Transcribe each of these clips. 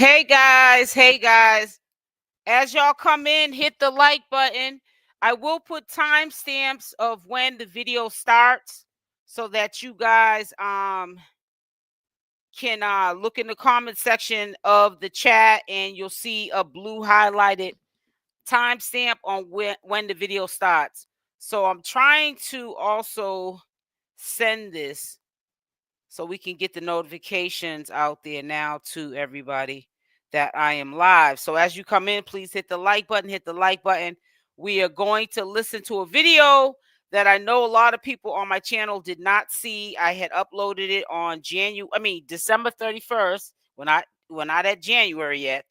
Hey guys, as y'all come in, hit the like button. I will put timestamps of when the video starts so that you guys can look in the comment section of the chat and you'll see a blue highlighted timestamp on when the video starts. So I'm trying to also send this so we can get the notifications out there now to everybody that I am live. So as you come in, please hit the like button, We are going to listen to a video that I know a lot of people on my channel did not see. I had uploaded it on December 31st. We're not at January yet,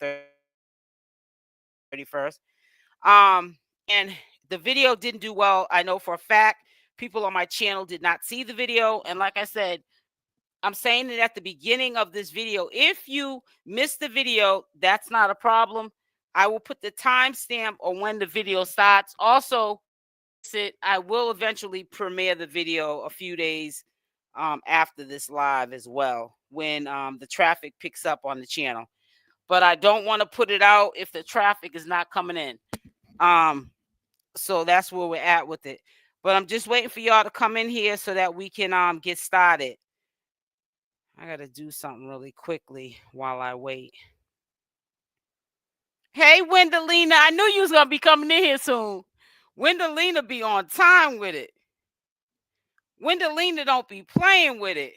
31st. And the video didn't do well. I know for a fact people on my channel did not see the video. And like I said, I'm saying it at the beginning of this video. If you missed the video, that's not a problem. I will put the timestamp on when the video starts. Also, I will eventually premiere the video a few days after this live as well, when the traffic picks up on the channel. But I don't want to put it out if the traffic is not coming in. So that's where we're at with it. But I'm just waiting for y'all to come in here so that we can get started. I got to do something really quickly while I wait. Hey, Wendelina, I knew you was going to be coming in here soon. Wendelina be on time with it. Wendelina don't be playing with it.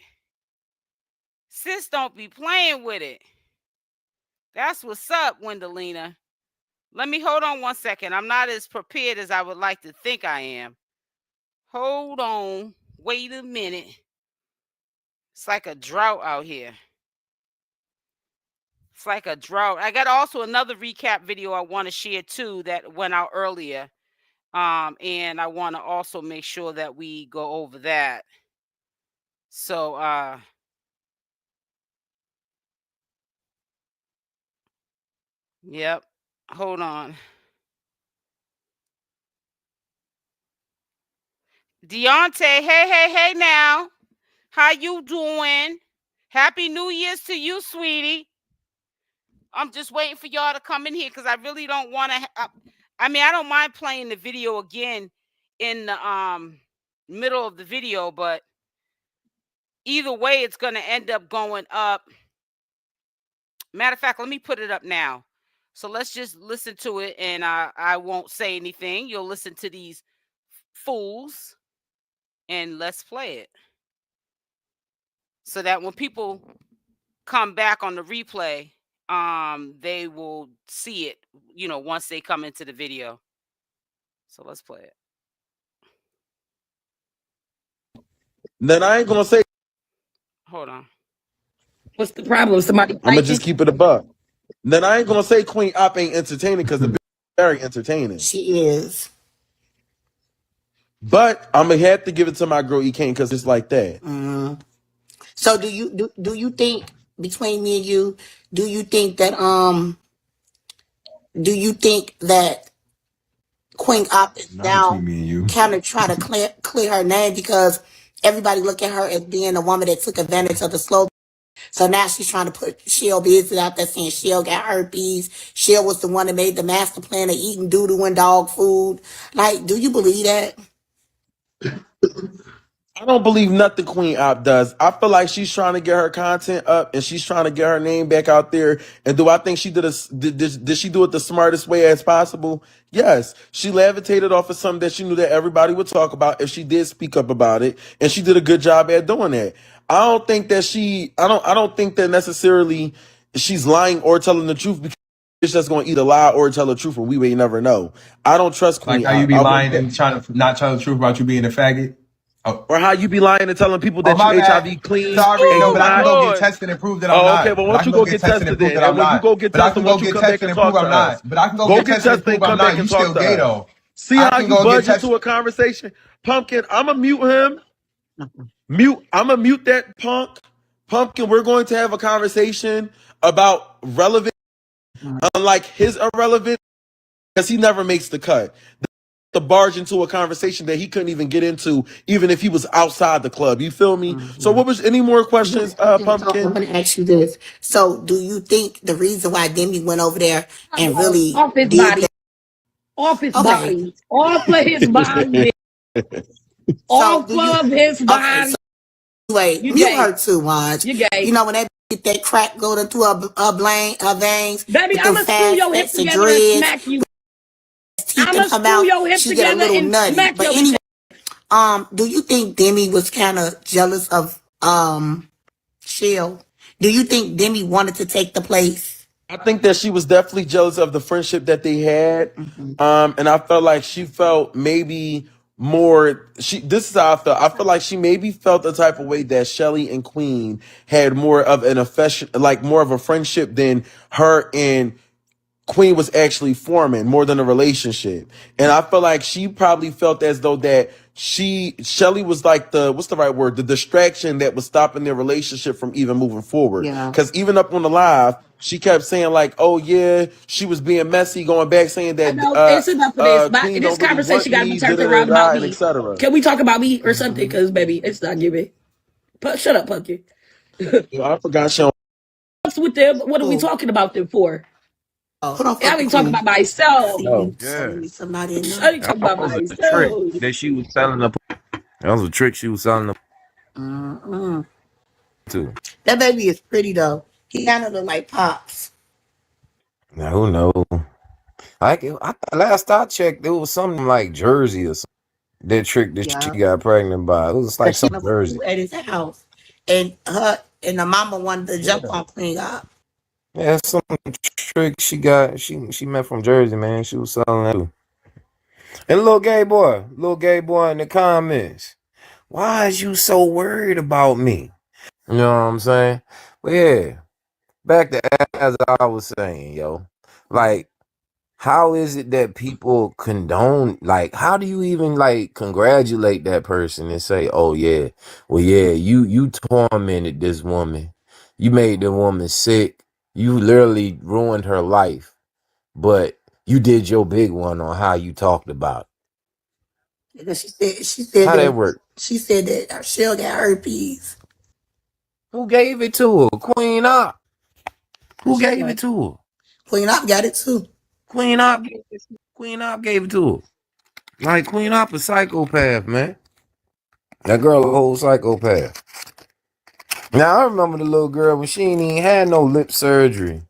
Sis don't be playing with it. That's what's up, Wendelina. Let me hold on one second. I'm not as prepared as I would like to think I am. Hold on. Wait a minute. It's like a drought out here. It's like a drought. I got also another recap video I want to share too that went out earlier. And I want to also make sure that we go over that. So yep. Hold on. Deontay, hey now. How you doing? Happy New Year's to you, sweetie. I'm just waiting for y'all to come in here because I really don't want to. I don't mind playing the video again in the middle of the video, but either way, it's going to end up going up. Matter of fact, let me put it up now. So let's just listen to it, and I won't say anything. You'll listen to these fools, and let's play it. So that when people come back on the replay, they will see it, once they come into the video. So let's play it. Then I ain't gonna say. Hold on. What's the problem? Somebody. I'm gonna just keep it above. Then I ain't gonna say Queen Op ain't entertaining because the bitch is very entertaining. She is. But I'm gonna have to give it to my girl Ekane because it's like that. So do you think, between me and you, do you think that Queen Op is now kind of try to clear her name because everybody look at her as being a woman that took advantage of the slow. So now she's trying to put Shell business out there saying Shell got herpes. Shell was the one that made the master plan of eating doo-doo and dog food. Like, do you believe that? I don't believe nothing Queen Op does. I feel like she's trying to get her content up and she's trying to get her name back out there. And do I think she did she do it the smartest way as possible? Yes. She levitated off of something that she knew that everybody would talk about if she did speak up about it. And she did a good job at doing that. I don't think that I don't think that necessarily she's lying or telling the truth because she's just going to either lie or tell the truth, and we may never know. I don't trust Queen Like how you be lying and trying to not tell the truth about you being a faggot. Oh. Or how you be lying and telling people that you HIV clean. Sorry, no, but I can go get tested and prove that I'm not. Okay, but why don't you go get tested then? And when you go get tested, why don't you come back and talk to us? But I can go get tested and prove I'm not. You still gay though. See how you budge into a conversation? Pumpkin, I'm going to mute him. I'm going to mute that punk. Pumpkin, we're going to have a conversation about relevant, unlike his irrelevant, because he never makes the cut. to barge into a conversation that he couldn't even get into, even if he was outside the club. You feel me? So what was any more questions, Pumpkin? I'm gonna ask you this. So do you think the reason why Demi went over there and really off his did body, that? off his Okay. body, off of his body, off of his body. So wait, You mute gay. her too much. You gay. You know when get that crack go through her veins, Baby, with I'ma them screw your fast hips and together and dreads, smack you. teeth I'ma in her screw mouth, your hips she get a together little and nutty. smack But your anyway, do you think Demi was kind of jealous of Shell? Do you think Demi wanted to take the place? I think that she was definitely jealous of the friendship that they had. And I felt like she felt maybe more this is how I felt. I feel like she maybe felt the type of way that Shelly and Queen had more of an affection, like more of a friendship than her and Queen was actually forming, more than a relationship. And I feel like she probably felt as though that Shelly was like what's the right word? The distraction that was stopping their relationship from even moving forward. Yeah. Cause even up on the live, she kept saying like, oh yeah, she was being messy, going back saying that, it's enough of this. Queen This don't really conversation want got to be me, turned around about and me. etc. Can we talk about me or something? Because baby, it's not giving. Shut up, Punky. I forgot she don't. With them, what are we talking about them for? Hold on, I be talking about myself. Somebody I be talking about myself. That she was selling the. That was a trick she was selling the. Too. That baby is pretty though. He kind of look like Pops. Now who knows? Last I checked, it was something like Jersey or something. That trick that she got pregnant by. It was like some Jersey at his house, and the mama wanted to jump on Queen up. Yeah, some trick she got. She met from Jersey, man. She was selling that too. And little gay boy in the comments. Why is you so worried about me? You know what I'm saying? But yeah, back to as I was saying, yo. Like, how is it that people condone, like, how do you even like congratulate that person and say, oh yeah, well yeah, you tormented this woman. You made the woman sick. You literally ruined her life. But you did your big one on how you talked about it. Because she said How that work? She said that Shell got herpes. Who gave it to her? Queen Op. Who gave it to her? Queen Op got it too. Queen Op gave it to her. Like, Queen Op a psychopath, man. That girl a whole psychopath. Now, I remember the little girl when she ain't even had no lip surgery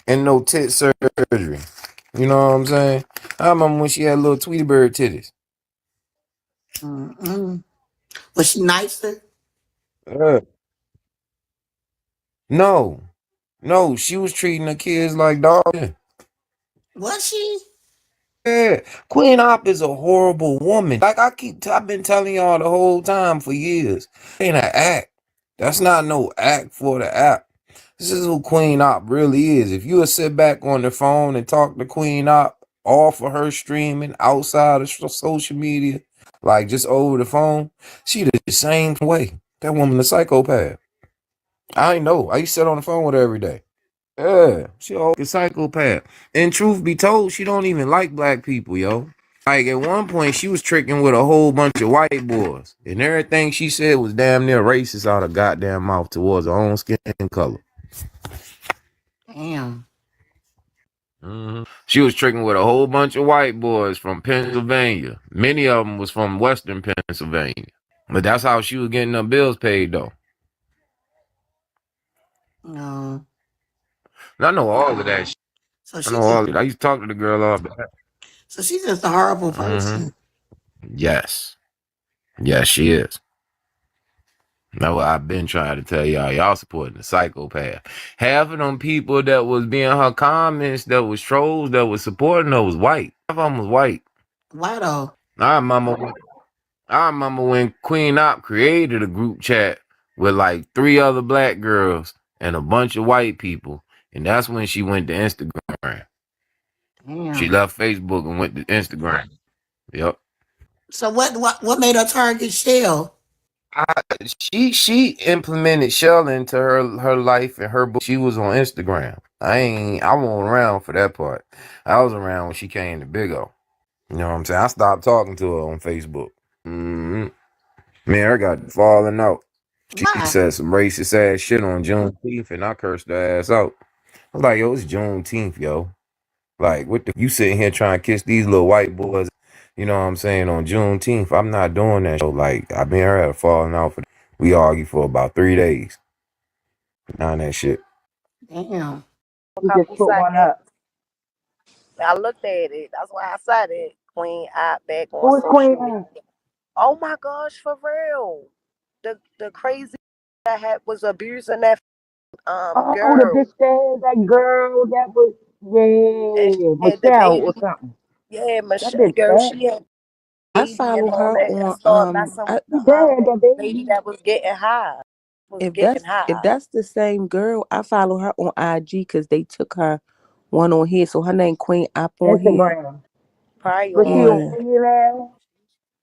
and no tit surgery. You know what I'm saying? I remember when she had little Tweety Bird titties. Was she nicer? No, she was treating the kids like dogs. Was she? Yeah, Queen Op is a horrible woman. Like I've been telling y'all the whole time for years. Ain't an act. That's not no act for the app. This is who Queen Op really is. If you would sit back on the phone and talk to Queen Op off of her streaming outside of social media, like just over the phone, she the same way. That woman a psychopath. I know. I used to sit on the phone with her every day. Yeah, she a psychopath. And truth be told, she don't even like black people, yo. Like at one point, she was tricking with a whole bunch of white boys, and everything she said was damn near racist out of goddamn mouth towards her own skin color. Damn. She was tricking with a whole bunch of white boys from Pennsylvania. Many of them was from Western Pennsylvania, but that's how she was getting her bills paid, though. No. And I know all of that. So I know all of it. I used to talk to the girl all the time. So she's just a horrible person. Yes, she is. That's what I've been trying to tell y'all. Y'all supporting the psychopath. Half of them people that was being her comments, that was trolls, that was supporting her was white. Half of them was white. Why though? I remember when Queen Op created a group chat with like 3 other black girls and a bunch of white people. And that's when she went to Instagram. Damn. She left Facebook and went to Instagram. Yep. So what made her target Shell? She implemented Shell into her life and her book. She was on Instagram. I wasn't around for that part. I was around when she came to Big O. You know what I'm saying? I stopped talking to her on Facebook. Mm-hmm. Man, I got falling out. She Why? said some racist ass shit on Juneteenth, and I cursed her ass out. I was like, yo, it's Juneteenth, yo. Like, what the you sitting here trying to kiss these little white boys, you know what I'm saying, on Juneteenth. I'm not doing that. So, like, I mean, her had falling out for we argued for about 3 days. On that shit. Damn. You just put one up. I looked at it. That's why I said it. Queen Op back on Who is social Queen? media. Oh my gosh, for real. The crazy that was abusing that Oh, the girl. bitch that girl that was, And she yeah, had the Michelle baby. or something. Yeah, That Michelle bitch girl, bad. she had I baby and follow all her that and on started messing with She bad, that that lady baby. that was getting high. Was getting if high. that's the same girl, I follow her on IG because they took her one on here. So her name Queen Op on here. Instagram. Probably But she on on Yeah. Queen.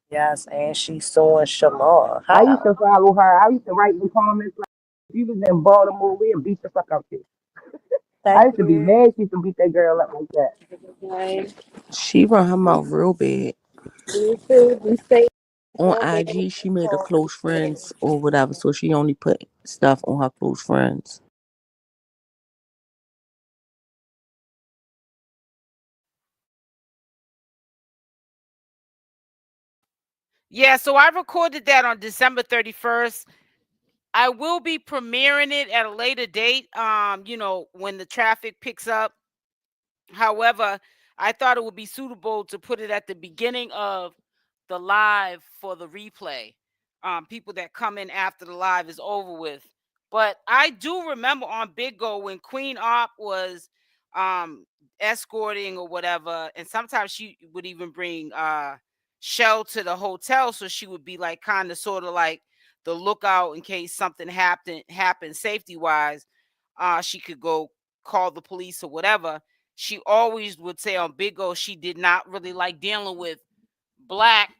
yes, and she's suing Shamar. I used How? to follow her. I used to write in the comments like, if you was in Baltimore, we'd beat the fuck out there. I Thank used to be you. mad she used to beat that girl up like that. She run her mouth real bad. You too. Be safe. On IG, she made her close friends or whatever. So she only put stuff on her close friends. Yeah, so I recorded that on December 31st. I will be premiering it at a later date, when the traffic picks up. However, I thought it would be suitable to put it at the beginning of the live for the replay. People that come in after the live is over with. But I do remember on Big Go when Queen Op was escorting or whatever, and sometimes she would even bring Shell to the hotel, so she would be like kind of sort of like the lookout in case something happened safety wise. She could go call the police or whatever. She always would say on Big O she did not really like dealing with black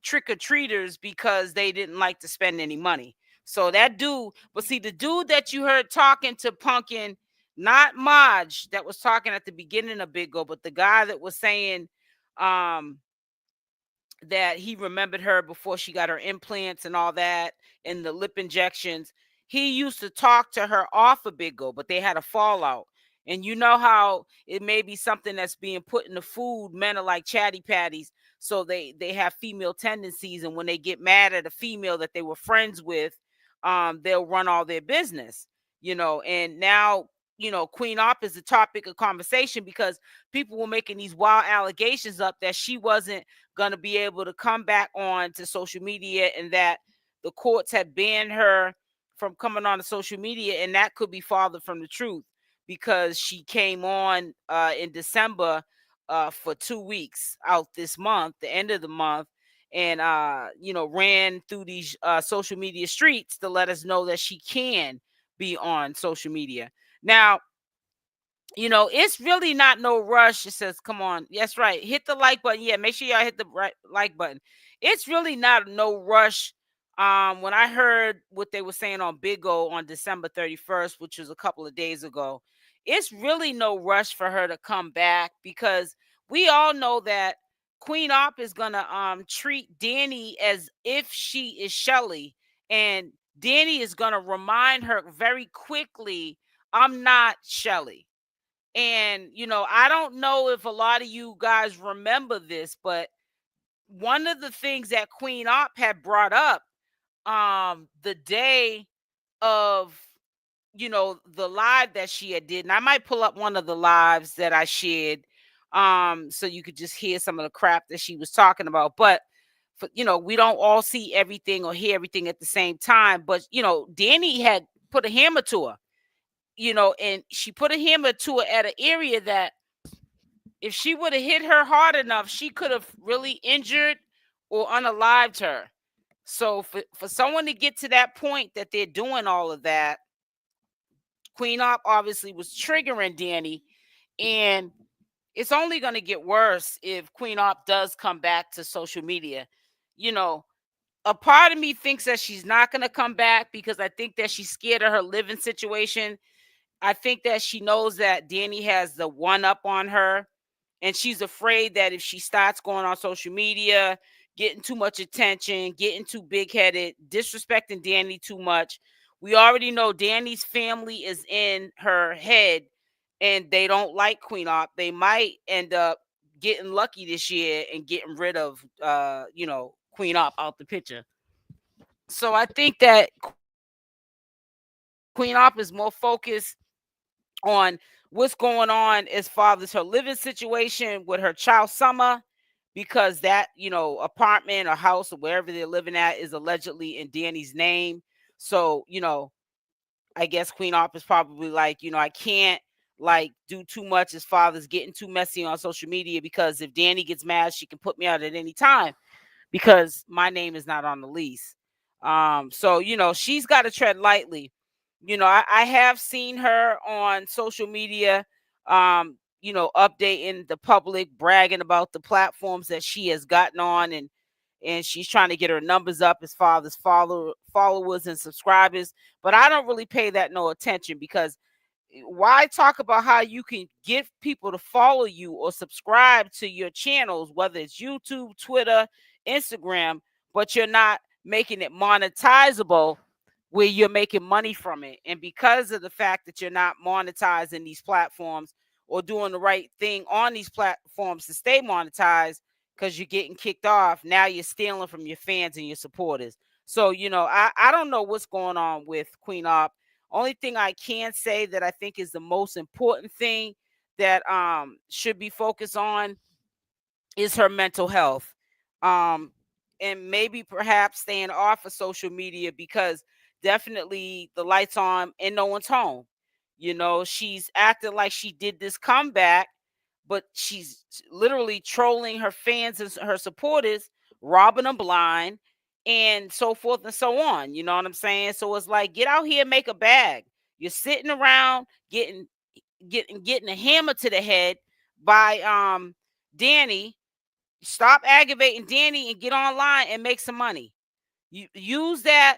trick-or-treaters because they didn't like to spend any money. So that dude, but see, the dude that you heard talking to Pumpkin, not Maj, that was talking at the beginning of Big O, but the guy that was saying that he remembered her before she got her implants and all that and the lip injections. He used to talk to her off of Big O, but they had a fallout. And you know how it may be something that's being put in the food. Men are like chatty patties, so they have female tendencies, and when they get mad at a female that they were friends with, they'll run all their business. And now Queen Op is the topic of conversation because people were making these wild allegations up that she wasn't going to be able to come back on to social media and that the courts had banned her from coming on to social media, and that could be farther from the truth because she came on in December for 2 weeks out this month, the end of the month, and ran through these social media streets to let us know that she can be on social media. Now, it's really not no rush. It says, come on. That's right. Hit the like button. Yeah, make sure y'all hit the like button. It's really not no rush. When I heard what they were saying on Big O on December 31st, which was a couple of days ago, it's really no rush for her to come back because we all know that Queen Op is gonna treat Dani as if she is Shelly, and Dani is gonna remind her very quickly, I'm not Shelly. And, I don't know if a lot of you guys remember this, but one of the things that Queen Op had brought up the day of, the live that she had did, and I might pull up one of the lives that I shared so you could just hear some of the crap that she was talking about. But we don't all see everything or hear everything at the same time. But Dani had put a hammer to her. And she put a hammer to her at an area that if she would have hit her hard enough, she could have really injured or unalived her. So for someone to get to that point that they're doing all of that, Queen Op obviously was triggering Dani, and it's only going to get worse if Queen Op does come back to social media. A part of me thinks that she's not going to come back because I think that she's scared of her living situation. I think that she knows that Dani has the one up on her, And she's afraid that if she starts going on social media, getting too much attention, getting too big-headed, disrespecting Dani too much. We already know Dani's family is in her head and they don't like Queen Op. They might end up getting lucky this year and getting rid of Queen Op out the picture. So I think that Queen Op is more focused on what's going on as far as her living situation with her child Summer, because that apartment or house or wherever they're living at is allegedly in Dani's name. So I guess Queen Op is probably like, I can't do too much as far as getting too messy on social media, because if Dani gets mad, she can put me out at any time because my name is not on the lease. So she's got to tread lightly. I have seen her on social media, updating the public, bragging about the platforms that she has gotten on, and she's trying to get her numbers up as far as followers and subscribers. But I don't really pay that no attention, because why talk about how you can get people to follow you or subscribe to your channels, whether it's YouTube, Twitter, Instagram, but you're not making it monetizable where you're making money from it? And because of the fact that you're not monetizing these platforms or doing the right thing on these platforms to stay monetized, because you're getting kicked off, now you're stealing from your fans and your supporters. So, I don't know what's going on with Queen Op. Only thing I can say that I think is the most important thing that should be focused on is her mental health. And maybe perhaps staying off of social media, because definitely the lights on and no one's home. She's acting like she did this comeback, but she's literally trolling her fans and her supporters, robbing them blind, and so forth and so on. You know what I'm saying? So it's like, get out here and make a bag. You're sitting around getting a hammer to the head by Dani. Stop aggravating Dani and get online and make some money. You use that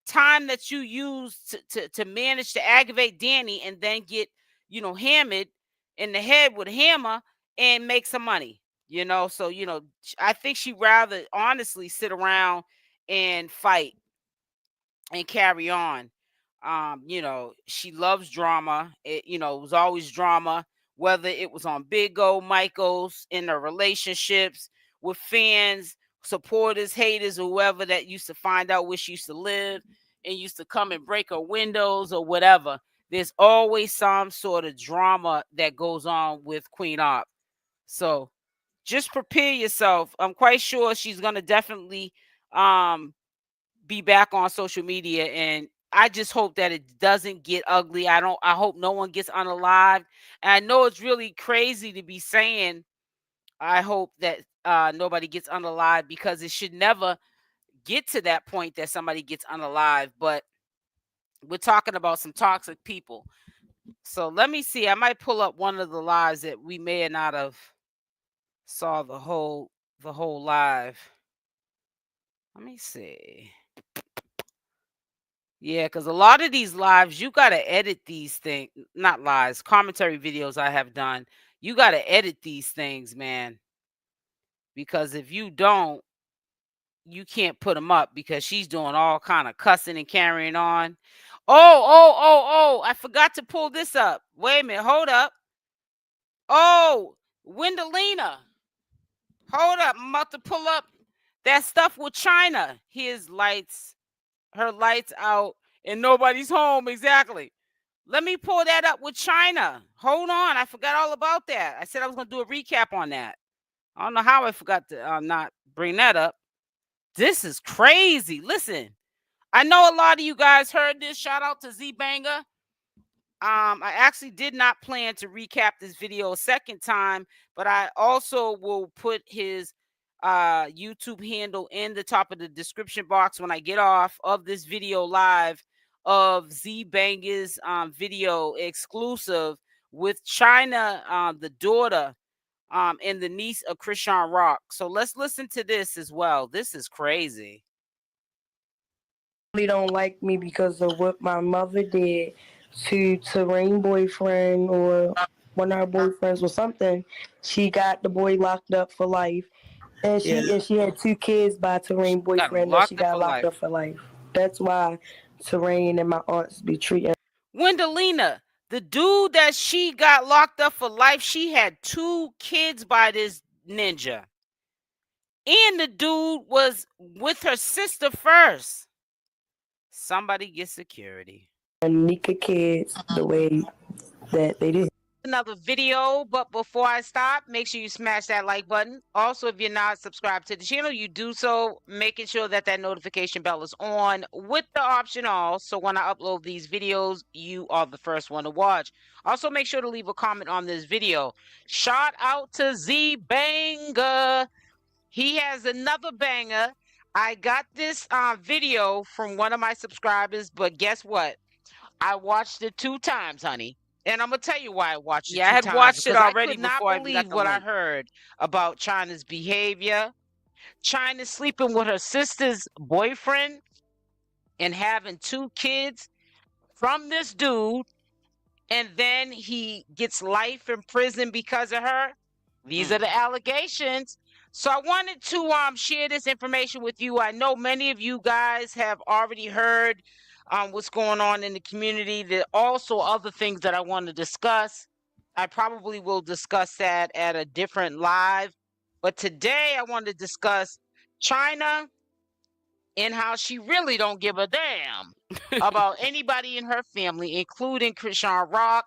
time that you use to manage to aggravate Dani, and then get hammered in the head with a hammer and make some money. So I think she'd rather honestly sit around and fight and carry on. She loves drama. It was always drama, whether it was on Big O, Michael's, in their relationships with fans, supporters, haters, whoever that used to find out where she used to live and used to come and break her windows or whatever. There's always some sort of drama that goes on with Queen Op. So just prepare yourself. I'm quite sure she's gonna definitely be back on social media, and I just hope that it doesn't get ugly. I hope no one gets unalived. And I know it's really crazy to be saying I hope that nobody gets unalived, because it should never get to that point that somebody gets unalived. But we're talking about some toxic people. So let me see. I might pull up one of the lives that we may not have saw the whole live. Let me see. Yeah, because a lot of these lives, you got to edit these things. Not lives, commentary videos I have done. You got to edit these things, man. Because if you don't, you can't put them up, because she's doing all kind of cussing and carrying on. Oh, I forgot to pull this up. Wait a minute. Hold up. Oh, Wendelina. Hold up. I'm about to pull up that stuff with China. Her lights out and nobody's home. Exactly. Let me pull that up with China. Hold on. I forgot all about that. I said I was going to do a recap on that. I don't know how I forgot to not bring that up. This is crazy. Listen, I know a lot of you guys heard this. Shout out to 𝗪𝗪𝗪𝗪. I actually did not plan to recap this video a second time, but I also will put his YouTube handle in the top of the description box when I get off of this video live of 𝗪𝗪𝗪𝗪's video exclusive with China, the daughter and the niece of CashApp. So let's listen to this as well. This is crazy. Really don't like me because of what my mother did to Rain boyfriend or one of her boyfriends or something. She got the boy locked up for life. And she had 2 kids by 𝗪𝗛 boyfriend that she got locked up for life. That's why 𝗪𝗛 and my aunts be treating. Wendelina, the dude that she got locked up for life, she had 2 kids by this ninja. And the dude was with her sister first. Somebody get security. And Nika kids the way that they did. Another video, but before I stop, make sure you smash that like button. Also, if you're not subscribed to the channel, you do so, making sure that that notification bell is on with the option all, so when I upload these videos, you are the first one to watch. Also, make sure to leave a comment on this video. Shout out to 𝗪𝗪𝗪𝗪. He has another banger. I got this video from one of my subscribers, but guess what? I watched it 2 times, honey. And I'm gonna tell you why I watched it 2 times. Yeah, I had watched it already before I believe what I heard about Chyna's behavior. Chyna sleeping with her sister's boyfriend and having 2 kids from this dude, and then he gets life in prison because of her. These are the allegations. So I wanted to share this information with you. I know many of you guys have already heard what's going on in the community. There are also other things that I want to discuss. I probably will discuss that at a different live. But today I want to discuss Chyna and how she really don't give a damn about anybody in her family, including CashApp.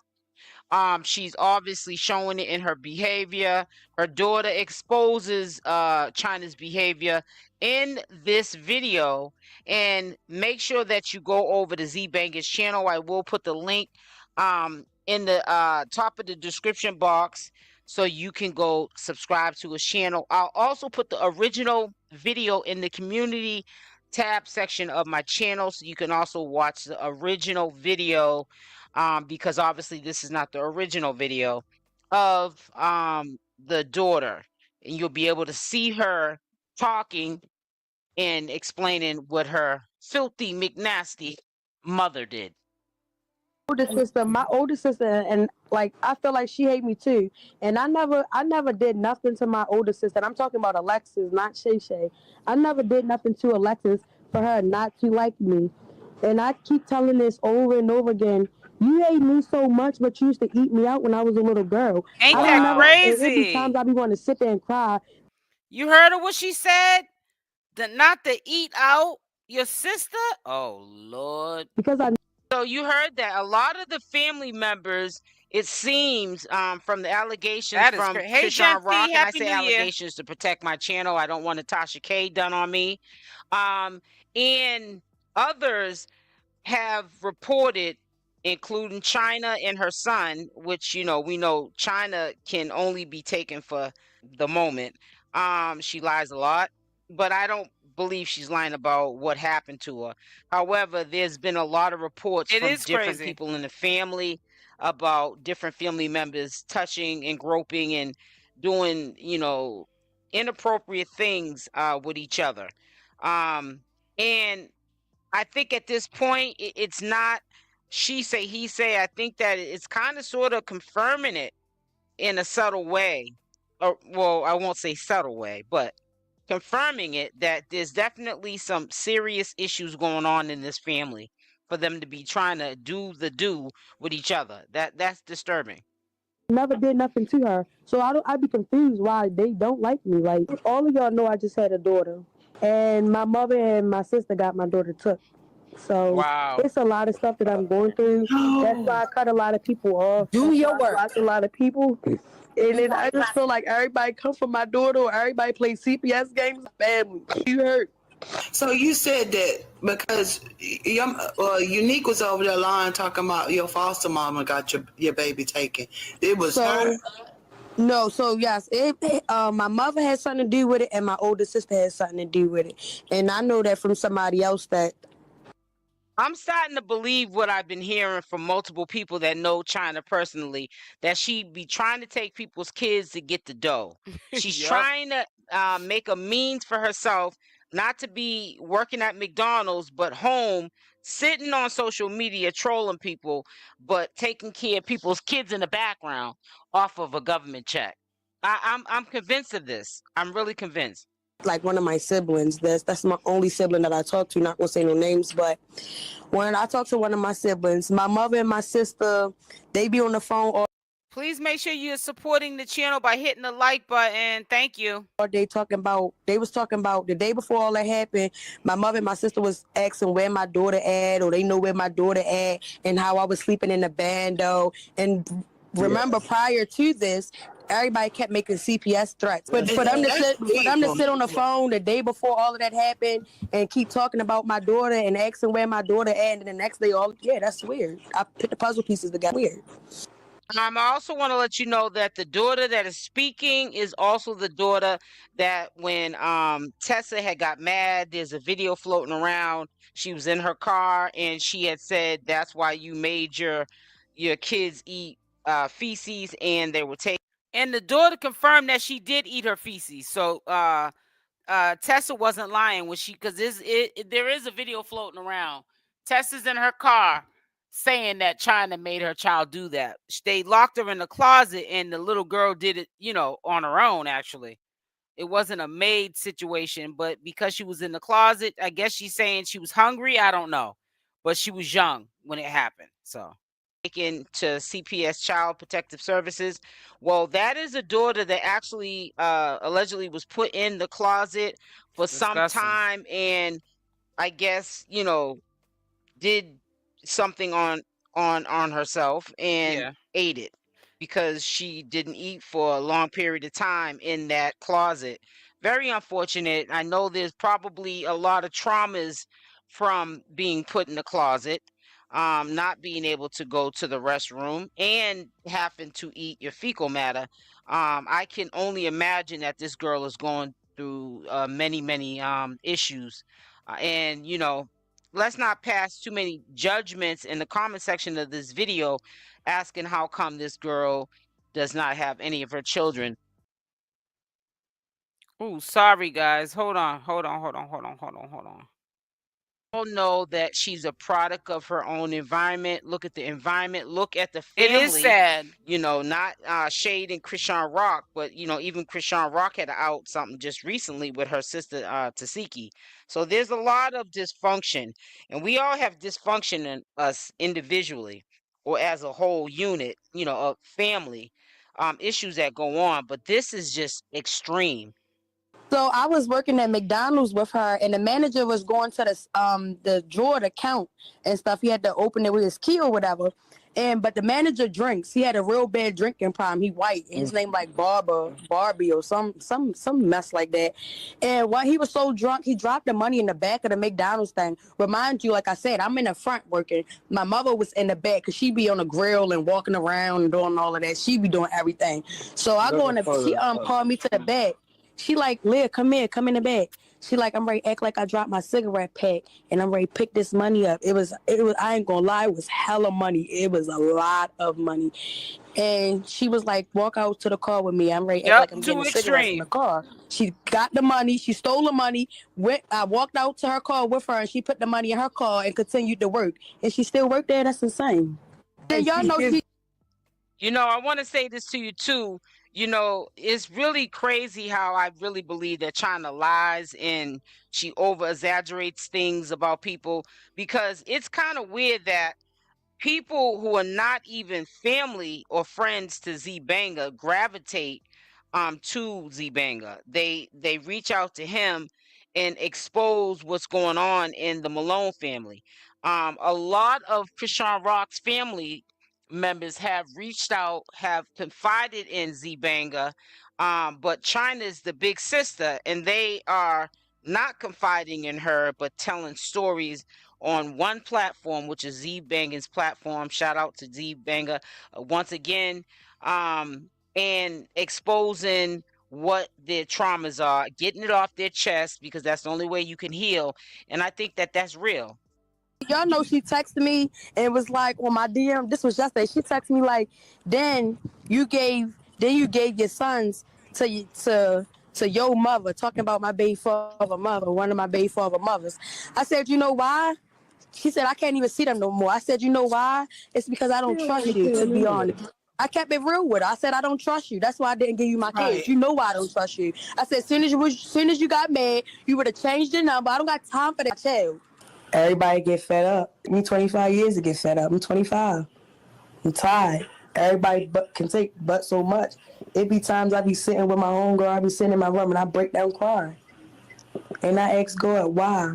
She's obviously showing it in her behavior. Her daughter exposes Chyna's behavior in this video. And make sure that you go over to 𝗪𝗪𝗪𝗪's channel. I will put the link in the top of the description box so you can go subscribe to his channel. I'll also put the original video in the community tab section of my channel, so you can also watch the original video, because obviously this is not the original video of the daughter, and you'll be able to see her talking and explaining what her filthy McNasty mother did. My older sister, and like I feel like she hate me too. And I never did nothing to my older sister. And I'm talking about Alexis, not 𝗪𝗪𝗪𝗪. I never did nothing to Alexis for her not to like me. And I keep telling this over and over again. You hate me so much, but you used to eat me out when I was a little girl. Ain't that crazy? Every time I be wanting to sit there and cry. You heard her what she said? Not to eat out your sister? Oh, Lord. Because So you heard that a lot of the family members, it seems, from the allegations from CashApp, and I say allegations to protect my channel. I don't want Natasha K done on me. And others have reported, including Chyna and her son, which, you know, we know Chyna can only be taken for the moment. She lies a lot, but I don't believe she's lying about what happened to her. However, there's been a lot of reports from different people in the family about different family members touching and groping and doing, you know, inappropriate things with each other. And I think at this point, it's not she say, he say. I think that it's kind of sort of confirming it in a subtle way. Or, well, I won't say subtle way, but confirming it that there's definitely some serious issues going on in this family for them to be trying to do with each other. That's disturbing. Never did nothing to her, so I'd be confused why they don't like me. Like, all of y'all know I just had a daughter, and my mother and my sister got my daughter took. So wow. It's a lot of stuff that I'm going through. That's why I cut a lot of people off. Do your work. Watch a lot of people. And then I just feel like everybody come for my daughter, or everybody play CPS games. Family, you hurt. So you said that because Unique was over there lying, talking about your foster mama got your baby taken. It was her. No, so yes, my mother had something to do with it, and my older sister had something to do with it. And I know that from somebody else that. I'm starting to believe what I've been hearing from multiple people that know Chyna personally, that she be trying to take people's kids to get the dough. She's trying to make a means for herself, not to be working at McDonald's, but home sitting on social media trolling people, but taking care of people's kids in the background off of a government check. I'm convinced of this. I'm really convinced. Like one of my siblings. That's my only sibling that I talk to. Not gonna say no names, but when I talk to one of my siblings, my mother and my sister, they be on the phone all. Please make sure you're supporting the channel by hitting the like button. Thank you. They was talking about the day before all that happened. My mother and my sister was asking where my daughter at, or they know where my daughter at, and how I was sleeping in the bando. And remember, prior to this, everybody kept making CPS threats. But for them to sit on the phone the day before all of that happened and keep talking about my daughter and asking where my daughter at, and the next day, that's weird. I put the puzzle pieces together. Weird. I also want to let you know that the daughter that is speaking is also the daughter that when Tessa had got mad, there's a video floating around. She was in her car and she had said, that's why you made your kids eat feces, and they were taking. And the daughter confirmed that she did eat her feces. So Tessa wasn't lying when because there is a video floating around. Tessa's in her car saying that China made her child do that. They locked her in the closet and the little girl did it, on her own, actually. It wasn't a maid situation, but because she was in the closet, I guess she's saying she was hungry. I don't know, but she was young when it happened. So taken to CPS Child Protective Services. Well, that is a daughter that actually allegedly was put in the closet for some time, and I guess did something on herself and ate it because she didn't eat for a long period of time in that closet. Very unfortunate. I know there's probably a lot of traumas from being put in the closet, not being able to go to the restroom and having to eat your fecal matter. I can only imagine that this girl is going through many issues, and let's not pass too many judgments in the comment section of this video asking how come this girl does not have any of her children. Oh, sorry guys. Hold on. All know that she's a product of her own environment. Look at the environment. Look at the family. It is sad. Not shading ChriseanRock, but even ChriseanRock had out something just recently with her sister 𝗪𝗪𝗪. So there's a lot of dysfunction, and we all have dysfunction in us individually or as a whole unit, a family, issues that go on. But this is just extreme. So I was working at McDonald's with her, and the manager was going to the drawer to count and stuff. He had to open it with his key or whatever. But the manager drinks. He had a real bad drinking problem. He white. And his name like Barbie or some mess like that. And while he was so drunk, he dropped the money in the back of the McDonald's thing. Remind you, like I said, I'm in the front working. My mother was in the back because she be on the grill and walking around and doing all of that. She be doing everything. So I go in the. She called me to the back. She like, Leah, come in the bag. She like, I'm ready to act like I dropped my cigarette pack and I'm ready to pick this money up. It was, I ain't gonna lie, it was hella money. It was a lot of money. And she was like, walk out to the car with me. I'm ready to act like I'm getting cigarettes in the car. She got the money. She stole the money. I walked out to her car with her and she put the money in her car and continued to work. And she still worked there. That's insane. And y'all know she. I want to say this to you too. It's really crazy how I really believe that China lies and she over exaggerates things about people, because it's kind of weird that people who are not even family or friends to 𝗪𝗪𝗪 gravitate to 𝗪𝗪𝗪. They reach out to him and expose what's going on in the Malone family. A lot of ChriseanRock's family members have reached out, have confided in 𝗪𝗪𝗪, but China is the big sister, and they are not confiding in her, but telling stories on one platform, which is 𝗪𝗪𝗪's platform. Shout out to 𝗪𝗪𝗪 once again, and exposing what their traumas are, getting it off their chest, because that's the only way you can heal. And I think that that's real. Y'all know she texted me and was like, on my DM, this was yesterday, she texted me like, then you gave your sons to your mother, talking about my baby father mother, one of my baby father mothers. I said, you know why? She said, I can't even see them no more. I said, you know why? It's because I don't trust you, to be honest. I kept it real with her. I said, I don't trust you. That's why I didn't give you my kids. You know why I don't trust you. I said, as soon as you got mad, you would have changed your number. I don't got time for that child. Everybody get fed up. Me 25 years to get fed up. I'm 25. I'm tired. Everybody can take but so much. It be times I be sitting with my homegirl, I be sitting in my room and I break down crying. And I ask God, why?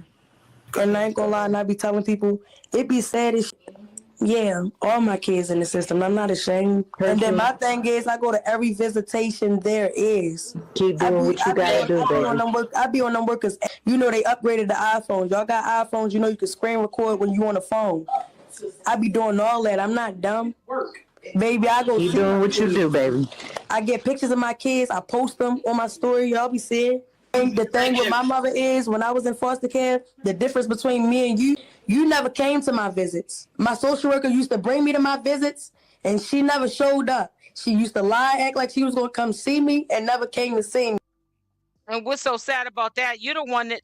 And I ain't gonna lie, and I be telling people, it be sad as shit. Yeah, all my kids in the system. I'm not ashamed. And then my thing is, I go to every visitation there is. Keep doing what you gotta do, baby. I be on them workers. You know they upgraded the iPhones. Y'all got iPhones. You know you can screen record when you on the phone. I be doing all that. I'm not dumb. Baby, I go. Keep doing what you do, baby. I get pictures of my kids. I post them on my story. Y'all be seeing. The thing with my mother is, when I was in foster care, the difference between me and you never came to my visits. My social worker used to bring me to my visits, and she never showed up. She used to lie, act like she was going to come see me, and never came to see me. And what's so sad about that? You're the one that,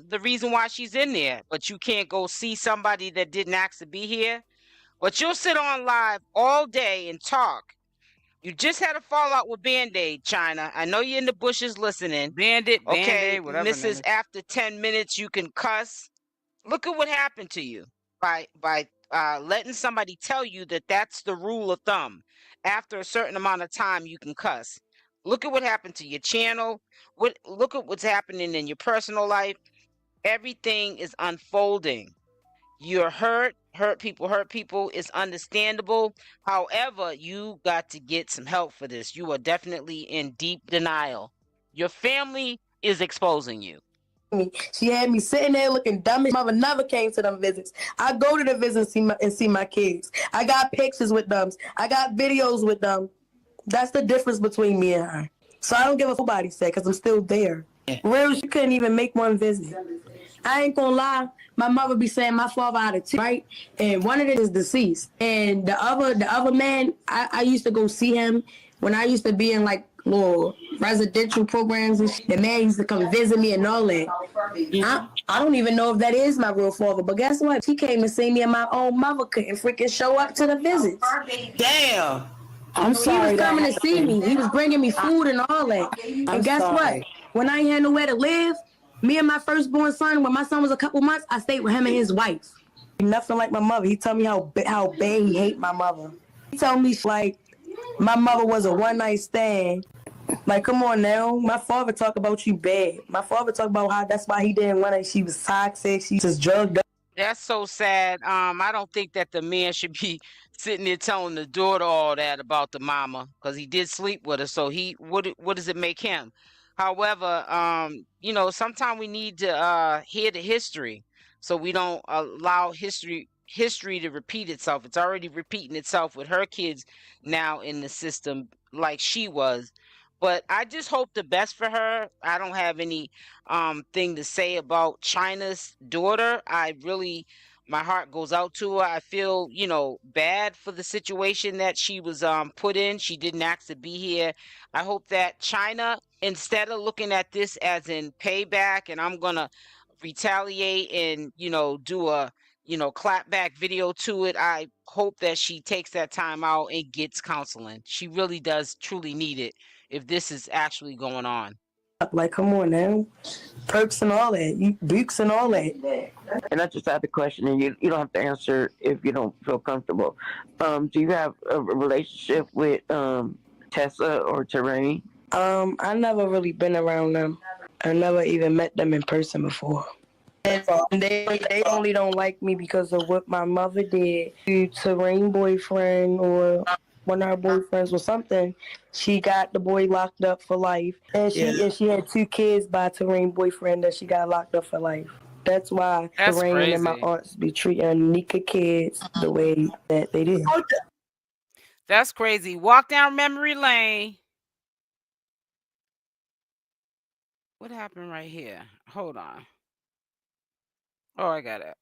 the reason why she's in there, but you can't go see somebody that didn't ask to be here. But you'll sit on live all day and talk. You just had a fallout with Band-Aid, China. I know you're in the bushes listening. Bandit, okay, Band-Aid, whatever. Mrs. After 10 minutes, you can cuss. Look at what happened to you by letting somebody tell you that that's the rule of thumb. After a certain amount of time, you can cuss. Look at what happened to your channel. Look at what's happening in your personal life. Everything is unfolding. You're hurt people, it's understandable. However, you got to get some help for this. You are definitely in deep denial. Your family is exposing you. She had me sitting there looking dumb. My mother never came to them visits. I go to the visits and see my kids. I got pictures with them. I got videos with them. That's the difference between me and her. So I don't give a fuck what nobody said because I'm still there. Real, she couldn't even make one visit. I ain't gonna lie, my mother be saying my father out of two, right? And one of them is deceased. And the other man, I used to go see him when I used to be in like little residential programs and shit. The man used to come visit me and all that. I don't even know if that is my real father, but guess what? He came to see me and my own mother couldn't freaking show up to the visits. Damn. I'm sorry. He was coming to see me. He was bringing me food and all that. And guess what? When I ain't had nowhere to live, me and my firstborn son, when my son was a couple months, I stayed with him and his wife. Nothing like my mother. He told me how bad he hate my mother. He told me like my mother was a one-night stand. Like, come on now. My father talk about you bad. My father talk about how that's why he didn't want her. She was toxic. She just drugged up. That's so sad. I don't think that the man should be sitting there telling the daughter all that about the mama, because he did sleep with her. So what does it make him? However, sometimes we need to hear the history so we don't allow history to repeat itself. It's already repeating itself with her kids now in the system like she was. But I just hope the best for her. I don't have any thing to say about China's daughter. My heart goes out to her. I feel, bad for the situation that she was put in. She didn't ask to be here. I hope that China, instead of looking at this as in payback and I'm going to retaliate and, do a, clapback video to it, I hope that she takes that time out and gets counseling. She really does truly need it if this is actually going on. Like, come on now. Perks and all that. Bukes and all that. And I just had the question, and you don't have to answer if you don't feel comfortable. Do you have a relationship with Tessa or Terrain? I never really been around them. I never even met them in person before. And they only don't like me because of what my mother did to Terrain boyfriend or one of her boyfriends or something. She got the boy locked up for life. And she had 2 kids by Terrain boyfriend that she got locked up for life. That's why Terrain and my aunts be treating Nika kids the way that they did. That's crazy. Walk down memory lane. What happened right here? Hold on. Oh, I got it.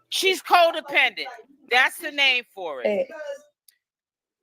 She's codependent. That's the name for it.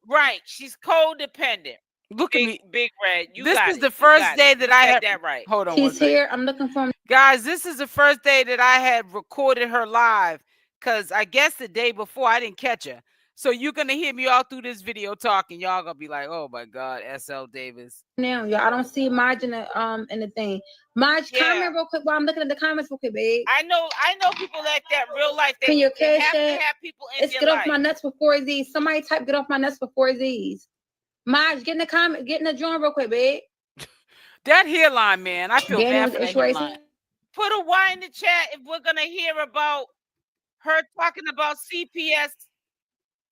Right. She's codependent. Look at me, Big Red. This is the first day that I had that right. Hold on. She's here. I'm looking for. Guys, this is the first day that I had recorded her live, because I guess the day before I didn't catch her. So you're gonna hear me all through this video talking. Y'all gonna be like, "Oh my God, SL Davis." Now, y'all, I don't see Maj in the thing. Maj, comment real quick while I'm looking at the comments real quick, babe. I know people like that real life. Can you cash have to it? have people in It's your get life. off my nuts for 4Z's. Somebody type get off my nuts for 4Z's. Maj, get in the comment, get in the drawing real quick, babe. That hairline, man. I feel bad for that hairline. Put a Y in the chat if we're gonna hear about her talking about CPS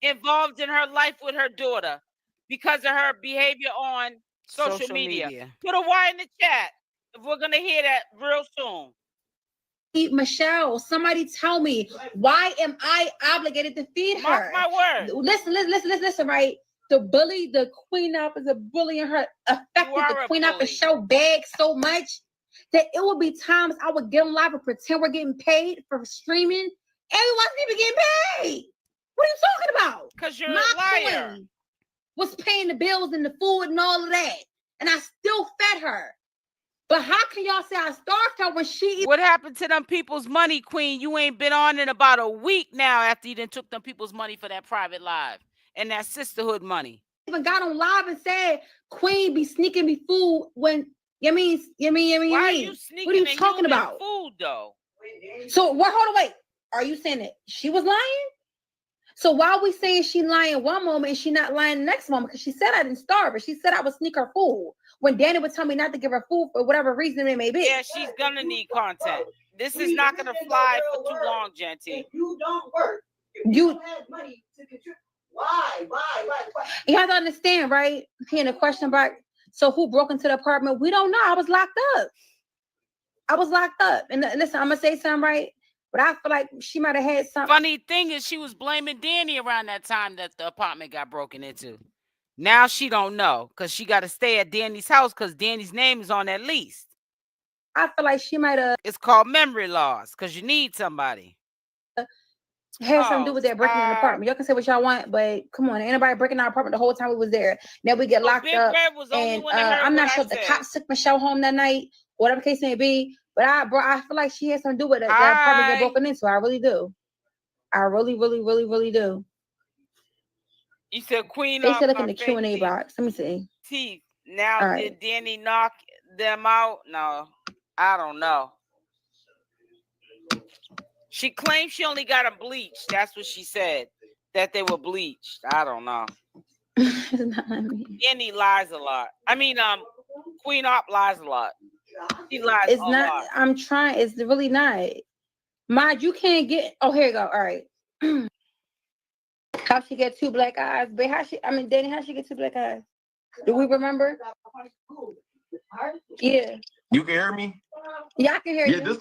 involved in her life with her daughter because of her behavior on social media. Put a Y in the chat if we're gonna hear that real soon. Michelle, somebody tell me, why am I obligated to feed her? Mark my word. Listen, right? The Queen Op is a bully, and her affected the Queen Op and show bag so much that it would be times I would get on live and pretend we're getting paid for streaming. Everyone's even getting paid. What are you talking about? Because you're a liar. Queen was paying the bills and the food and all of that, and I still fed her. But how can y'all say I starved her when she... What happened to them people's money, Queen? You ain't been on in about a week now after you done took them people's money for that private live and that sisterhood money. Even got on live and said Queen be sneaking me food when... Why are you sneaking? What are you talking about? Food though. So hold on, wait. Are you saying that she was lying? So why are we saying she lying one moment and she not lying the next moment? Because she said I didn't starve her. She said I would sneak her food when Dani would tell me not to give her food for whatever reason it may be. Yeah, she's gonna need content. This is not gonna fly for too long, Genty. If you don't work, you have money to contribute. Why? You have to understand, right? Hearing a question about, so who broke into the apartment? We don't know. I was locked up. And listen, I'm gonna say something, right? But I feel like she might have had something. Funny thing is, she was blaming Dani around that time that the apartment got broken into. Now she don't know because she got to stay at Dani's house because Dani's name is on that lease. I feel like she might have. It's called memory loss because you need somebody. Had something to do with that breaking in the apartment. Y'all can say what y'all want, but come on, ain't nobody breaking our apartment the whole time we was there. Now we get locked up, and I'm not sure if the cops took Michelle home that night, whatever case may be. But I feel like she had something to do with it. That apartment got broken into. I really do. I really do. You said Queen. They said look in the Q&A box. Let me see. Teeth. Now did Dani knock them out? No, I don't know. She claims she only got them bleached. That's what she said. That they were bleached. I don't know. Dani lies a lot. I mean, Queen Op lies a lot. She lies it's a not lot. I'm trying. It's really not. Mind you can't get. Oh, here you go. All right. How she get two black eyes? But Dani, how she get two black eyes? Do we remember? Yeah. You can hear me? Yeah, I can hear you.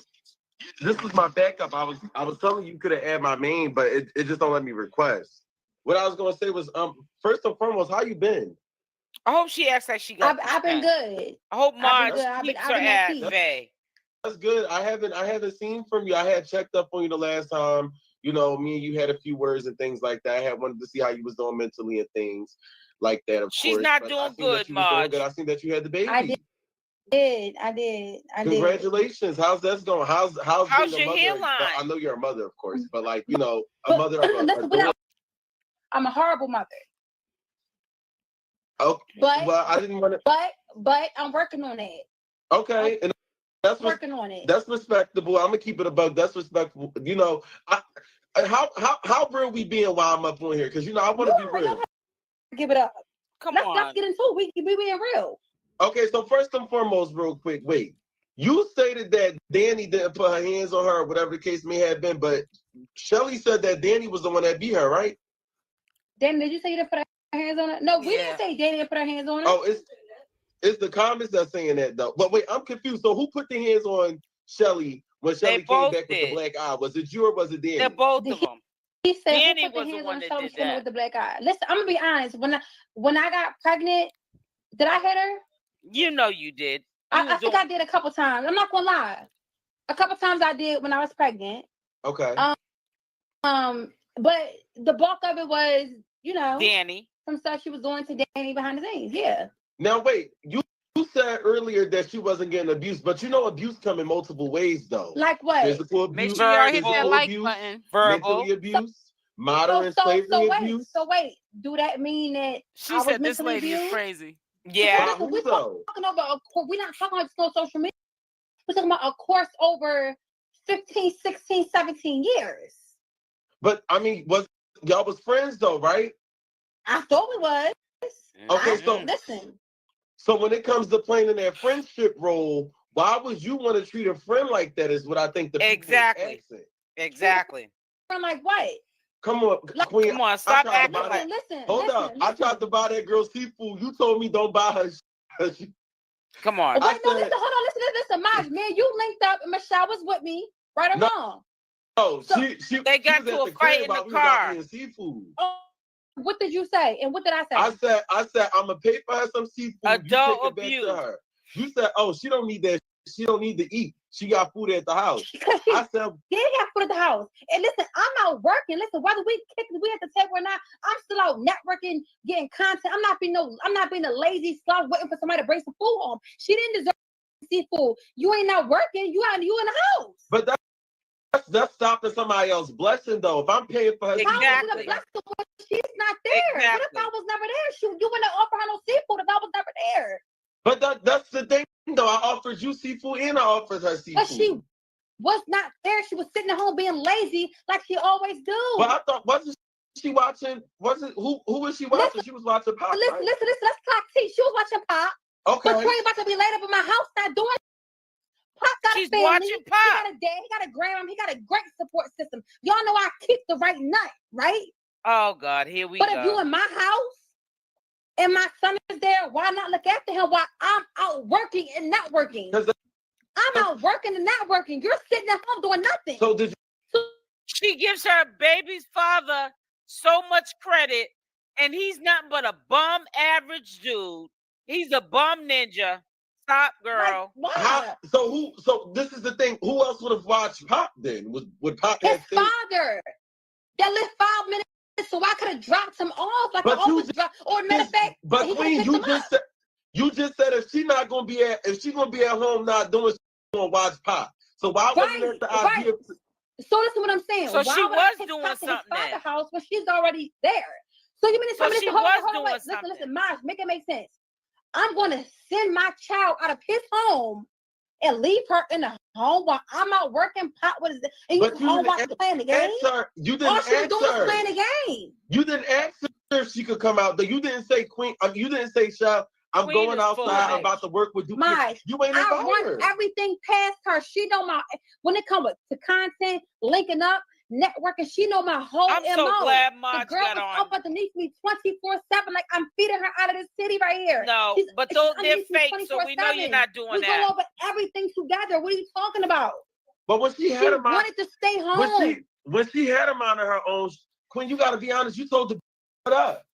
This was my backup. I was telling you could have added my name, but it just don't let me request. What I was gonna say was first and foremost, how you been? I hope she acts like she got. I've been good. I hope Marge keeps her ass vague. That's good. I haven't seen from you. I had checked up on you the last time. You know, me and you had a few words and things like that. I had wanted to see how you was doing mentally and things like that. Of She's course, not doing good, Marge. I seen that you had the baby. I did. Congratulations. How's that going? How's your hairline? I know you're a mother, of course, but like, you know, a mother of a I'm a horrible mother. Okay. But well, I didn't want to. But I'm working on it. Okay, and that's working on it. That's respectable. I'm gonna keep it above. That's respectable. You know, how real we being while I'm up on here? Because you know I want to be real. Give it up. Let's get into it. We being real. Okay, so first and foremost, real quick, wait. You stated that Dani didn't put her hands on her, whatever the case may have been, but Shelly said that Dani was the one that beat her, right? Dani, did you say you didn't put her hands on her? No, we didn't say Dani didn't put her hands on her. Oh, it's the comments that's saying that though. But wait, I'm confused. So who put the hands on Shelly when Shelly came back with the black eye? Was it you or was it Dani? They're both of them. He said Dani was the one that did that with the black eye. Listen, I'm gonna be honest. When I got pregnant, did I hit her? You know you did. I think I did a couple times. I'm not gonna lie. A couple times I did when I was pregnant. Okay. But the bulk of it was, you know, Dani. some stuff she was doing to Dani behind the scenes. Yeah. Now wait, you said earlier that she wasn't getting abused, but you know abuse come in multiple ways though. Like what? Physical abuse, physical abuse, mentally abuse, modern slavery abuse. So wait, do that mean that she said this lady is crazy? Yeah. We're talking over a course. We're not talking about no social media. We're talking about a course over 15, 16, 17 years. But I mean, y'all was friends though, right? I thought we was. Okay, so listen. So when it comes to playing in that friendship role, why would you want to treat a friend like that? Is what I think the exactly. Friend like what? Come on, Queen. Come on, stop acting like. Hold up, I tried to buy that girl seafood. You told me don't buy her. Come on. Wait, no, listen, hold on, listen, Maj, man, you linked up and Michelle was with me, right or wrong? No, so, they got to a fight in the car. Seafood. Oh, what did you say? And what did I say? I said I'm gonna pay for her some seafood. Adult you abuse. To her. You said, oh, she don't need that. She don't need to eat. She got food at the house. I said, yeah, got food at the house. And listen, I'm out working. Listen, whether we at the table or not, I'm still out networking, getting content. I'm not being a lazy sloth waiting for somebody to bring some food home. She didn't deserve seafood. You ain't out working. You in the house. But that's stopping somebody else's blessing though. If I'm paying for her, exactly. She's not there. Exactly. What if I was never there? You wouldn't offer her no seafood if I was never there. But that's the thing though. I offered you seafood and I offered her seafood. But she was not there. She was sitting at home being lazy like she always do. But I thought, wasn't she watching? Who was she watching? Listen, she was watching Pop. Listen, right? listen. Let's talk tea. She was watching Pop. Okay. But you ain't about to be laid up in my house not doing. Pop got She's a family. Watching Pop. He got a dad. He got a grandma. He got a great support system. Y'all know I keep the right nut, right? Oh God, here we go. But if you in my house and my son is there, why not look after him while I'm out working and not working? I'm out working and not working. You're sitting at home doing nothing. So she gives her baby's father so much credit, and he's nothing but a bum average dude. He's a bum ninja. Stop, girl. Like, so this is the thing. Who else would have watched Pop then? Would Pop his father that lived 5 minutes, so I could have dropped him off like I always drop. Or matter of fact, but Queen, you just said if she's gonna be at home not doing, she's gonna watch Pop. So why would you let the idea? So listen, what I'm saying. So why she would was I doing Pop to something his father's house when she's already there. So you mean to tell me this? Hold on, listen, Maj, make it make sense. I'm going to send my child out of his home and leave her in the home while I'm out working. Pop, what is it? And you home while playing the game? You didn't ask her. Playing the game. You didn't ask her if she could come out. You didn't say Queen. You didn't say Chef. I'm Queen going outside. I'm about to work with you. You ain't I run everything past her. She know when it comes to content, linking up, networking, she know my whole I'm MO. So glad Maj the girl got was on. up underneath me 24/7, like I'm feeding her out of this city right here. No, but they're fake, so we know you're not doing that. We go over everything together. What are you talking about? But when she had him on, wanted to stay home. When she had him on her own, Queen, you got to be honest. You told her to shut up.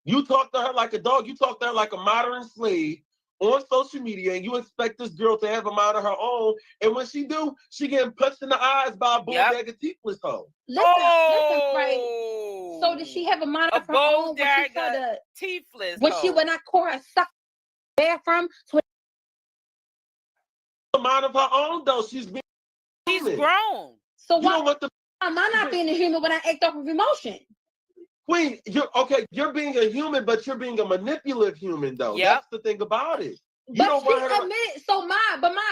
You talked to her like a dog. You talked to her like a modern slave on social media, and you expect this girl to have a mind of her own. And when she do, she getting punched in the eyes by a bulldog of 𝗪𝗪𝗧𝗖𝗛 hoe. Listen, right? So did she have a mind of her own? When I call her suck bathroom? A mind of her own though. She's grown. So why am I not being a human when I act off of emotion? Queen, you're being a human, but you're being a manipulative human, though. Yep. That's the thing about it.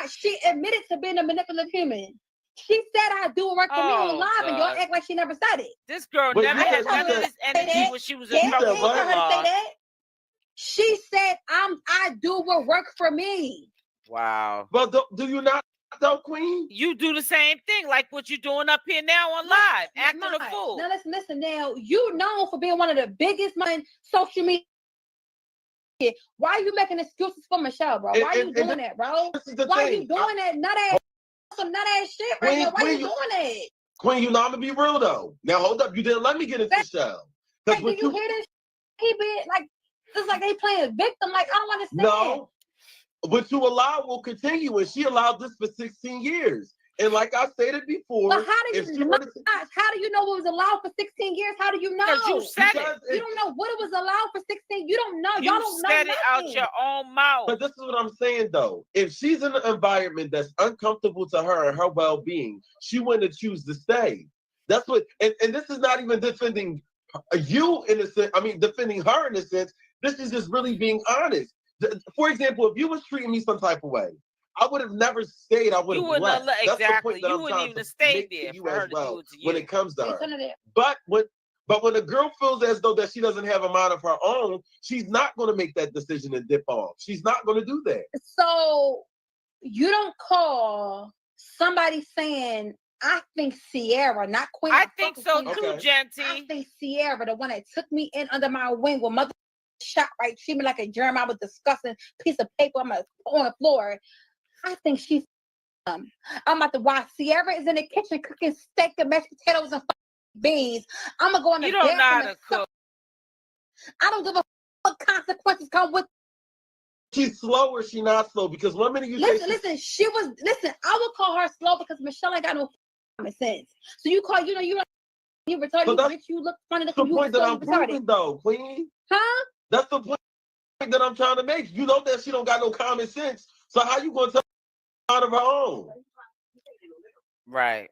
She admitted to being a manipulative human. She said I do work for me on live, and y'all act like she never said it. This girl never had none of this energy when she was in trouble. She said I do what work for me. Wow. Well, do you not? Though, Queen, you do the same thing, like what you're doing up here now on live, acting a fool. Now listen. Now you known for being one of the biggest on social media. Why are you making excuses for Michelle, bro? Why are you doing that, bro? Why are you doing that nut ass shit right now? Why are you doing that? Queen, you know I'm gonna be real though. Now hold up, you didn't let me get into Michelle. Like, do you hear this? He be like, it's like they playing victim. Like I don't understand. No. What you allow will continue, and she allowed this for 16 years. And like I stated before, but how do you know? How do you know it was allowed for 16 years? How do you know? Because you said it. You don't know what it was allowed for 16. You don't know. You Y'all don't know. said it out your own mouth. But this is what I'm saying, though. If she's in an environment that's uncomfortable to her and her well-being, she wouldn't choose to stay. That's what. And this is not even defending you in a sense. I mean, defending her in a sense. This is just really being honest. For example, if you was treating me some type of way, I would have never stayed. I would have left. That's the point that you I'm wouldn't trying even to stay make there to you for her as to well do it to you. when it comes to her. But when a girl feels as though that she doesn't have a mind of her own, she's not going to make that decision and dip off. She's not going to do that. So you don't call somebody saying, I think Sierra, not Queen. I think so too, Genty. I think Sierra, the one that took me in under my wing with mother shot right, treat me like a germ. I was disgusting piece of paper on the floor. I think she's I'm about to watch Sierra is in the kitchen cooking steak and mashed potatoes and beans. I'm gonna go in the bathroom. You don't know how to cook. I don't give a what consequences come with. She's slow or she not slow? Because one minute you listen, I would call her slow because Michelle ain't got no common sense. So you call, you retarded, so you look funny. That's the point that I'm proving, though, Queen. Huh? That's the point that I'm trying to make. You know that she don't got no common sense. So how you gonna tell her out of her own? Right.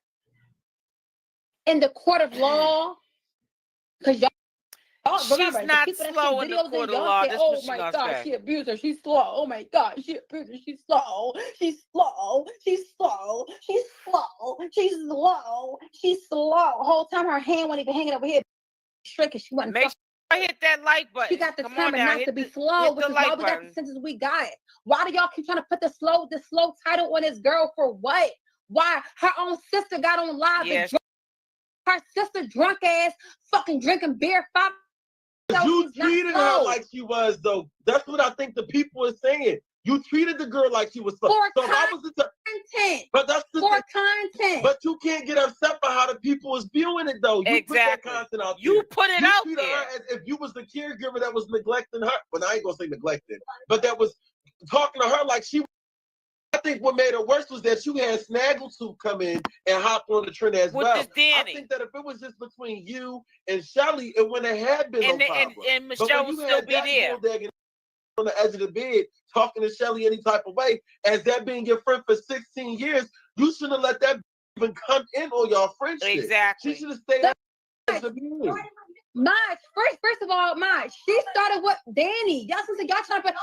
In the court of law, because y'all. She's not slow in the court of law. Say, oh my God, she abused her. She's slow. Oh my God, she abused her. She's slow. She's slow. She's slow. She's slow. She's slow. She's slow. The whole time her hand wasn't even hanging over here. Shrinking. She wasn't. Make sure I hit that like button. She got determined not to be slow, which is why we got the sentence we got. Why do y'all keep trying to put the slow title on this girl for what? Why? Her own sister got on live. Yes. Her sister drunk ass fucking drinking beer. You treated her like she was, though. That's what I think the people are saying. You treated the girl like she was slow. So content. But that's the content. But you can't get upset by how the people is viewing it, though. You put that content out there. You put it out there. Her as if you was the caregiver that was neglecting her. Well, I ain't gonna say neglecting, but that was talking to her like she. I think what made it worse was that you had Snaggletooth come in and hop on the trend as well. Dani. I think that if it was just between you and Shelly, it wouldn't have been no problem. And Michelle would still be there. On the edge of the bed, talking to Shelly any type of way, as that being your friend for 16 years, you shouldn't have let that even come in on your friendship. Exactly. She should have stayed as a Maj, first of all, Maj, she started with Dani. Y'all trying to put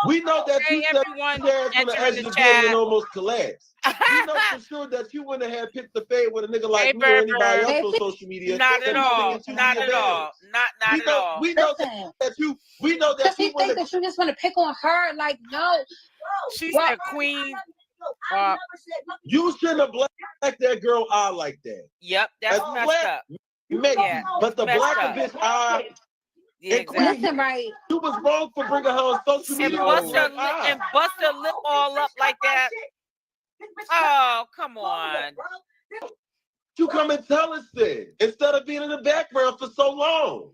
we know that you said on the edge of the bed and almost collapsed. We know for sure that you wouldn't have picked the fade with a nigga like me or anybody else on social media. Not at all. Not at all. Not at all. We know that you. We know that you think that you just want to pick on her. Like no, she's a queen. You shouldn't have blacked that girl eye like that. Yep, that's messed up. Yeah, but the black bitch eye. Yeah, exactly. Listen, right. You was wrong for bringing her on social media. And bust her lip all up like that. Oh, come on. You come and tell us then, instead of being in the background for so long.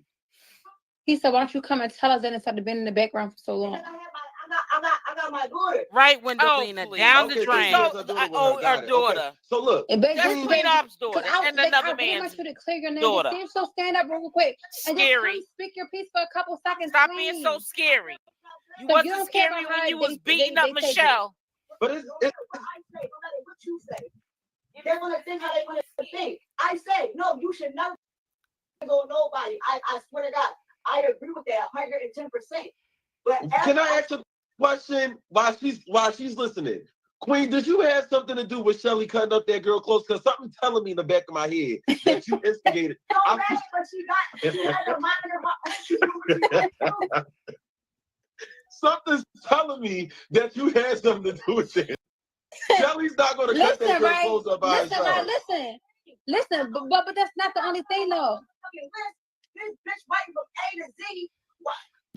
He said, why don't you come and tell us that instead of being in the background for so long? I got my daughter. Right, window cleaner, down the drain. Our daughter. Okay. So look, that's Queen Op's daughter and another man's daughter. So stand up real quick and scary. Just speak your piece for a couple seconds. Stop being so scary. You wasn't scary when you was beating up Michelle. But it's what you say. They're gonna think how they want to think. I say no. You should never go nobody. I swear to God, I agree with that 110%. But can I ask a question while she's listening? Queen, did you have something to do with Shelly cutting up that girl close? Because something's telling me in the back of my head that you instigated. No, but she had a minor. Something's telling me that you had something to do with it. Shelly's not going to cut that girl close up by herself. Listen, but that's not the only thing, though. This bitch writing from A to Z.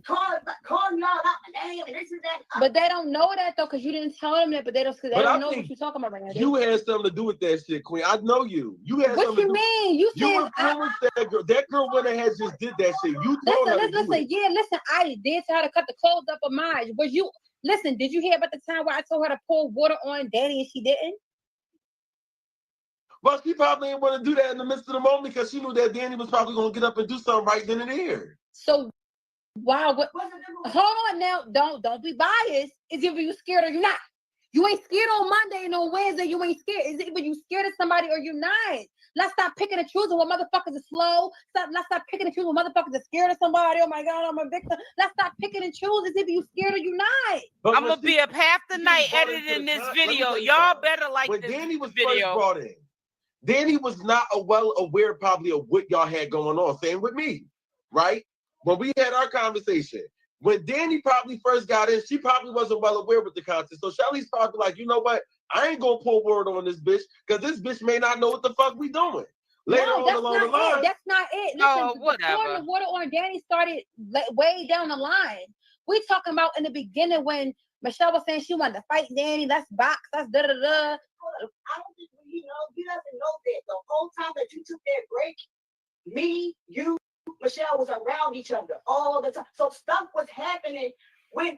Calling y'all out my name and this and that. But they don't know that though, because you didn't tell them that. But they don't know what you're talking about right now. You had something to do with that shit, Queen. I know you. You had what something. What you mean? You were influenced that girl. That girl went ahead just did that shit. You told her. Listen. I did tell her to cut the clothes up of mine. Was you? Listen, did you hear about the time where I told her to pour water on Dani and she didn't? Well, she probably didn't want to do that in the midst of the moment because she knew that Dani was probably going to get up and do something right then and there. So, wow, hold on now. Don't be biased. It's either you scared or you're not. You ain't scared on Monday and on Wednesday. You ain't scared. Is it either you scared of somebody or you're not? Let's stop picking and choosing what motherfuckers are slow. Let's stop picking and choosing what motherfuckers are scared of somebody. Oh my God, I'm a victim. Let's stop picking and choosing. It's either you scared or you not. I'm gonna be up half the night editing this video. Y'all better like when this Dani was video. first brought in, Dani was not well aware probably of what y'all had going on. Same with me, right? When we had our conversation, when Dani probably first got in, she probably wasn't well aware with the content. So Shelly's probably like, you know what? I ain't gonna pull word on this bitch because this bitch may not know what the fuck we doing. Later on along the line. That's not it. Listen, pouring the water on Dani started way down the line. We talking about in the beginning when Michelle was saying she wanted to fight Dani. Let's box. Let's da da da. I don't think he doesn't know that the whole time that you took that break, me, you, Michelle was around each other all the time. So stuff was happening when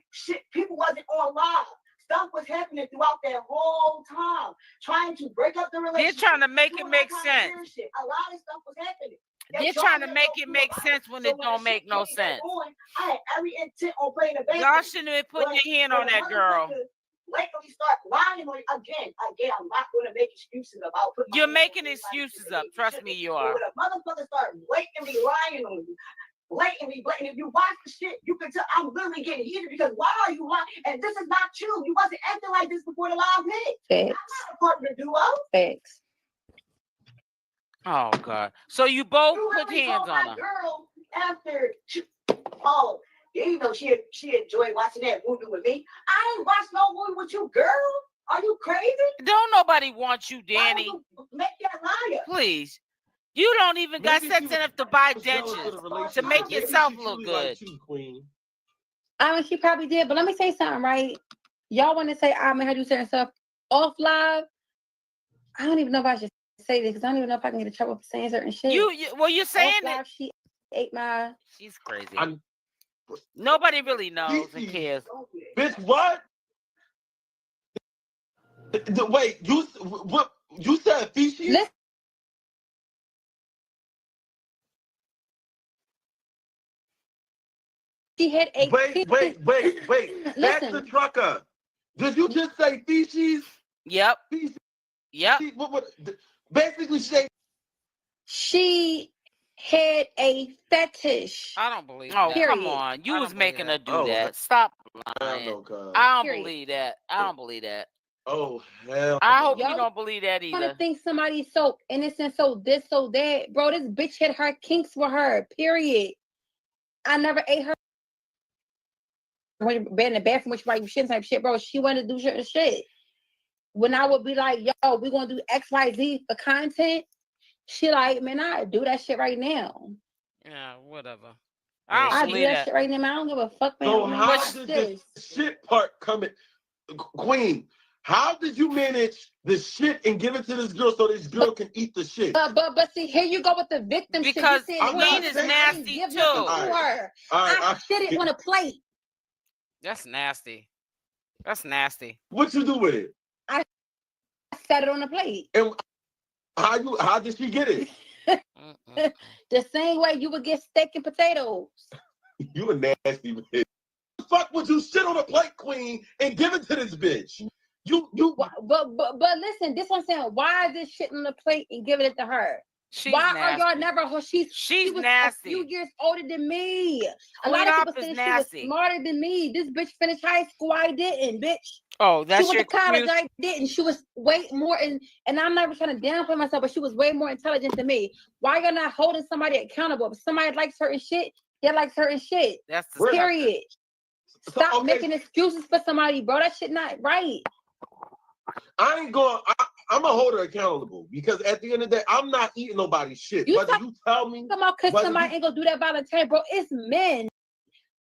people wasn't on live. Stuff was happening throughout that whole time, trying to break up the relationship. They're trying to make it make sense. A lot of stuff was happening. They're trying to make it make sense when it don't make no sense. I had every intent on playing the baby. Y'all shouldn't have been putting your hand on that girl. Lately start lying on again. I'm not going to make excuses about putting. You're making excuses up. Trust me, you are. When a motherfucker start blatantly lying on you, blatantly. If you watch the shit, you can tell I'm literally getting heated because why are you lying? And this is not you. You wasn't acting like this before the live hit. I'm not a part of the duo. Facts. Oh God. So you both put hands on her. Girl after you know she enjoyed watching that movie with me. I ain't watched no movie with you, girl. Are you crazy? Don't nobody want you, Dani. You make that liar. Please. You don't even got sense enough to buy dentures to make yourself look good. Queen. I mean, she probably did, but let me say something, right? Y'all want to say I made her do certain stuff off live. I don't even know if I should say this because I don't even know if I can get in trouble for saying certain shit. You're saying off live, she ate my. She's crazy. Nobody really knows and cares. Bitch, what? Wait, you said feces? She had a wait. That's the trucker. Did you just say feces? Yep. Feces. Yep. Basically, she had a fetish. I don't believe that. Period. Come on. You was making her do that. Stop lying. I don't believe that. I don't believe that. Oh, hell. I hope you don't believe that either. I want to think somebody's so innocent, so this, so that. Bro, this bitch had her kinks with her. Period. I never ate her. When you're in the bathroom, which you shit type shit, bro. She wanted to do certain shit. When I would be like, yo, we're going to do XYZ for content, she like, man, I do that shit right now. Yeah, whatever. I do that shit right now, man. I don't give a fuck, man. So how did this shit part come in? Queen, how did you manage the shit and give it to this girl so this girl can eat the shit? But see, here you go with the victim shit. Because Queen is nasty too. I shit it on a plate. That's nasty. That's nasty. What you do with it? I set it on the plate. And how did she get it? The same way you would get steak and potatoes. You a nasty bitch. The fuck would you sit on a plate, Queen, and give it to this bitch? But listen, this one saying, why is this shit on the plate and giving it to her? Why are y'all never? She was nasty. A few years older than me. A Queen lot of people say nasty. she was smarter than me. This bitch finished high school. I didn't, bitch. Oh, that's she went to college. I didn't. She was way more, and I'm never trying to downplay myself, but she was way more intelligent than me. Why y'all not holding somebody accountable? If somebody likes certain shit, they like certain shit. That's the period. Stop making excuses for somebody, bro. That shit not right. I'm gonna hold her accountable because at the end of the day, I'm not eating nobody's shit. Whether you tell me, come out because somebody ain't gonna do that voluntarily, bro. It's men,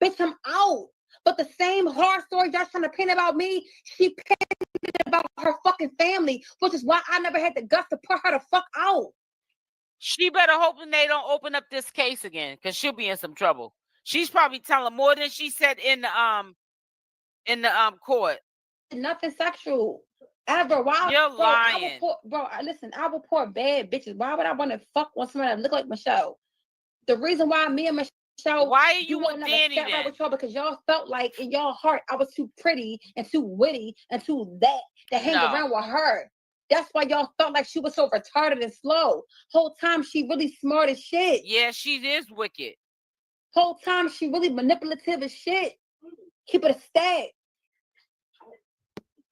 bitch. I'm out. But the same horror story y'all trying to paint about me, she painted about her fucking family, which is why I never had the guts to put her the fuck out. She better hoping they don't open up this case again, because she'll be in some trouble. She's probably telling more than she said in the in the court. Nothing sexual ever. Why? You're bro, lying. Listen, I will pour bad bitches. Why would I want to fuck on somebody that look like Michelle? The reason why me and Michelle, why are you with Dani then? Right with y'all because y'all felt like in y'all heart I was too pretty and too witty and too that hang around with her. That's why y'all felt like she was so retarded and slow. Whole time she really smart as shit. Yeah, she is wicked. Whole time she really manipulative as shit. Keep it a stack.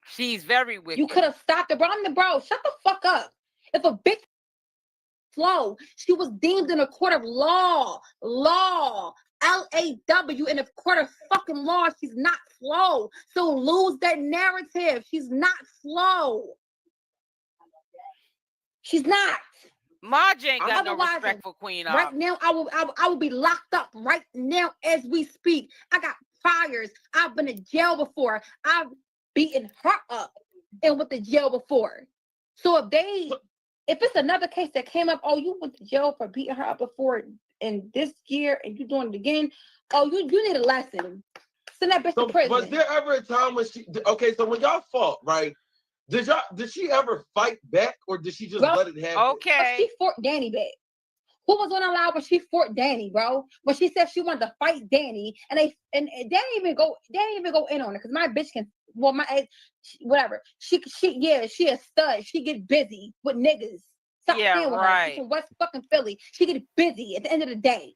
She's very wicked. You could have stopped her, bro. Bro, shut the fuck up. If a bitch slow, she was deemed in a court of law. LAW in a court of fucking law. She's not slow. So lose that narrative. She's not slow. She's not. Marge ain't got no respect for Queen. Right now, I will be locked up right now as we speak. I got fires. I've been in jail before. I've beaten her up and went to jail before. So if it's another case that came up, oh, you went to jail for beating her up before in this year and you doing it again, oh, you need a lesson. Send that bitch to prison. Was there ever a time when so when y'all fought, right? Did she ever fight back or did she just let it happen? Okay. She fought Dani back. Who was on the live when she fought Dani, bro? When she said she wanted to fight Dani, and Dani even go in on it because my bitch can. Well, my ex, whatever. She a stud. She get busy with niggas. Stop playing with her. She's from West fucking Philly. She get busy at the end of the day.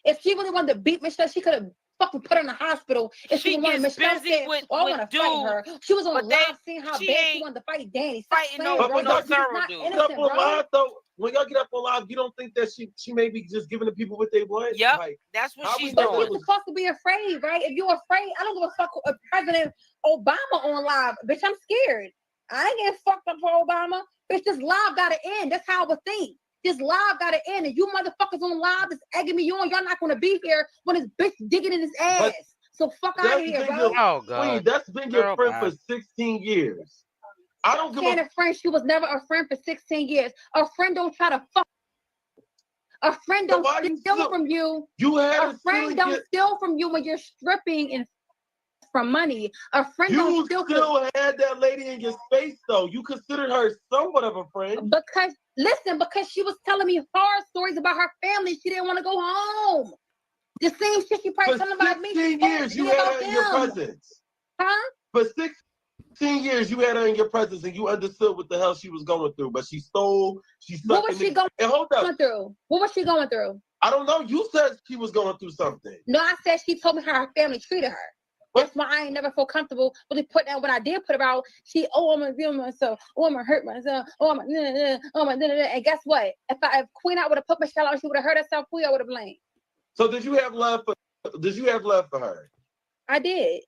If she really wanted to beat Michelle, she could have fucking put her in the hospital. If she wanted Michelle said, "Oh, I want to fight her," she was on the live seeing how bad she wanted to fight Dani. Stop playing, bro. When y'all get up on live, you don't think that she may be just giving the people what they want? Yep, like, that's what she's doing. You're supposed to be afraid, right? If you're afraid, I don't give a fuck if President Obama on live. Bitch, I'm scared. I ain't getting fucked up for Obama. Bitch, this live gotta end. That's how I would think. This live gotta end. And you motherfuckers on live is egging me on. Y'all not gonna be here when this bitch digging in his ass. So fuck out of here, bro. Queen, that's been your friend for 16 years. I don't give a friend. She was never a friend for 16 years. A friend don't try to fuck. A friend don't steal from you. A friend don't steal from you when you're stripping and from money. A friend don't steal. You still had that lady in your space, though. You considered her somewhat of a friend. Because she was telling me horror stories about her family. She didn't want to go home. The same shit she probably telling about me. 16 years you had her in your presence. Huh? For 16 years you had her in your presence and you understood what the hell she was going through. But she stole, What was she going through? What was she going through? I don't know. You said she was going through something. No, I said she told me how her family treated her. That's why I ain't never feel comfortable really put down. When I did put her out, I'm gonna feel myself. Oh, I'm gonna hurt myself. Oh, and guess what? If Queen out would have put Michelle out, she would have hurt herself. Who y'all would have blamed? So did you have love for her? I did.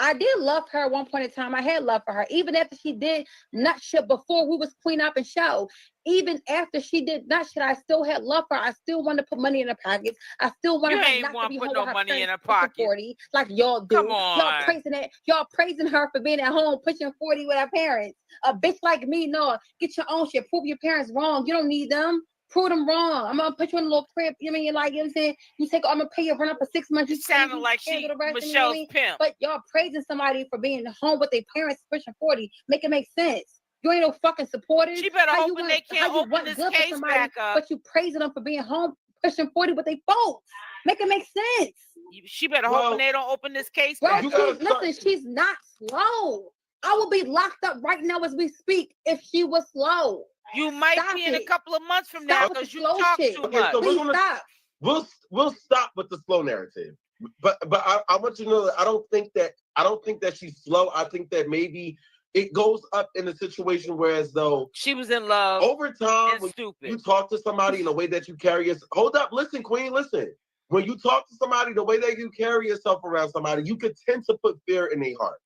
I did love her at one point in time. I had love for her. Even after she did nut shit before we was Queen up and show. Even after she did nut shit, I still had love for her. I still wanted to put money in her pockets. I still wanted her not to be home with her money in her pocket. 40, like y'all do. Come on. Y'all praising her for being at home pushing 40 with her parents. A bitch like me, no, get your own shit. Prove your parents wrong. You don't need them. Prove them wrong. I'm gonna put you in a little crib. You know what I'm saying? I'm gonna pay your rent up for 6 months. You sounded like she Michelle's pimp. But y'all praising somebody for being home with their parents pushing 40. Make it make sense. You ain't no fucking supporters. She better hope they can't open this case back up. But you praising them for being home pushing 40 with their folks. Make it make sense. She better hope they don't open this case back up. Listen, she's not slow. I will be locked up right now as we speak if she was slow. You might be in a couple of months from now because you talk too much. So stop. We'll stop with the slow narrative. But I want you to know that I don't think that she's slow. I think that maybe it goes up in a situation where as though she was in love over time. When you talk to somebody in the way that you carry yourself. Hold up, listen, Queen, listen. When you talk to somebody the way that you carry yourself around somebody, you could tend to put fear in their heart.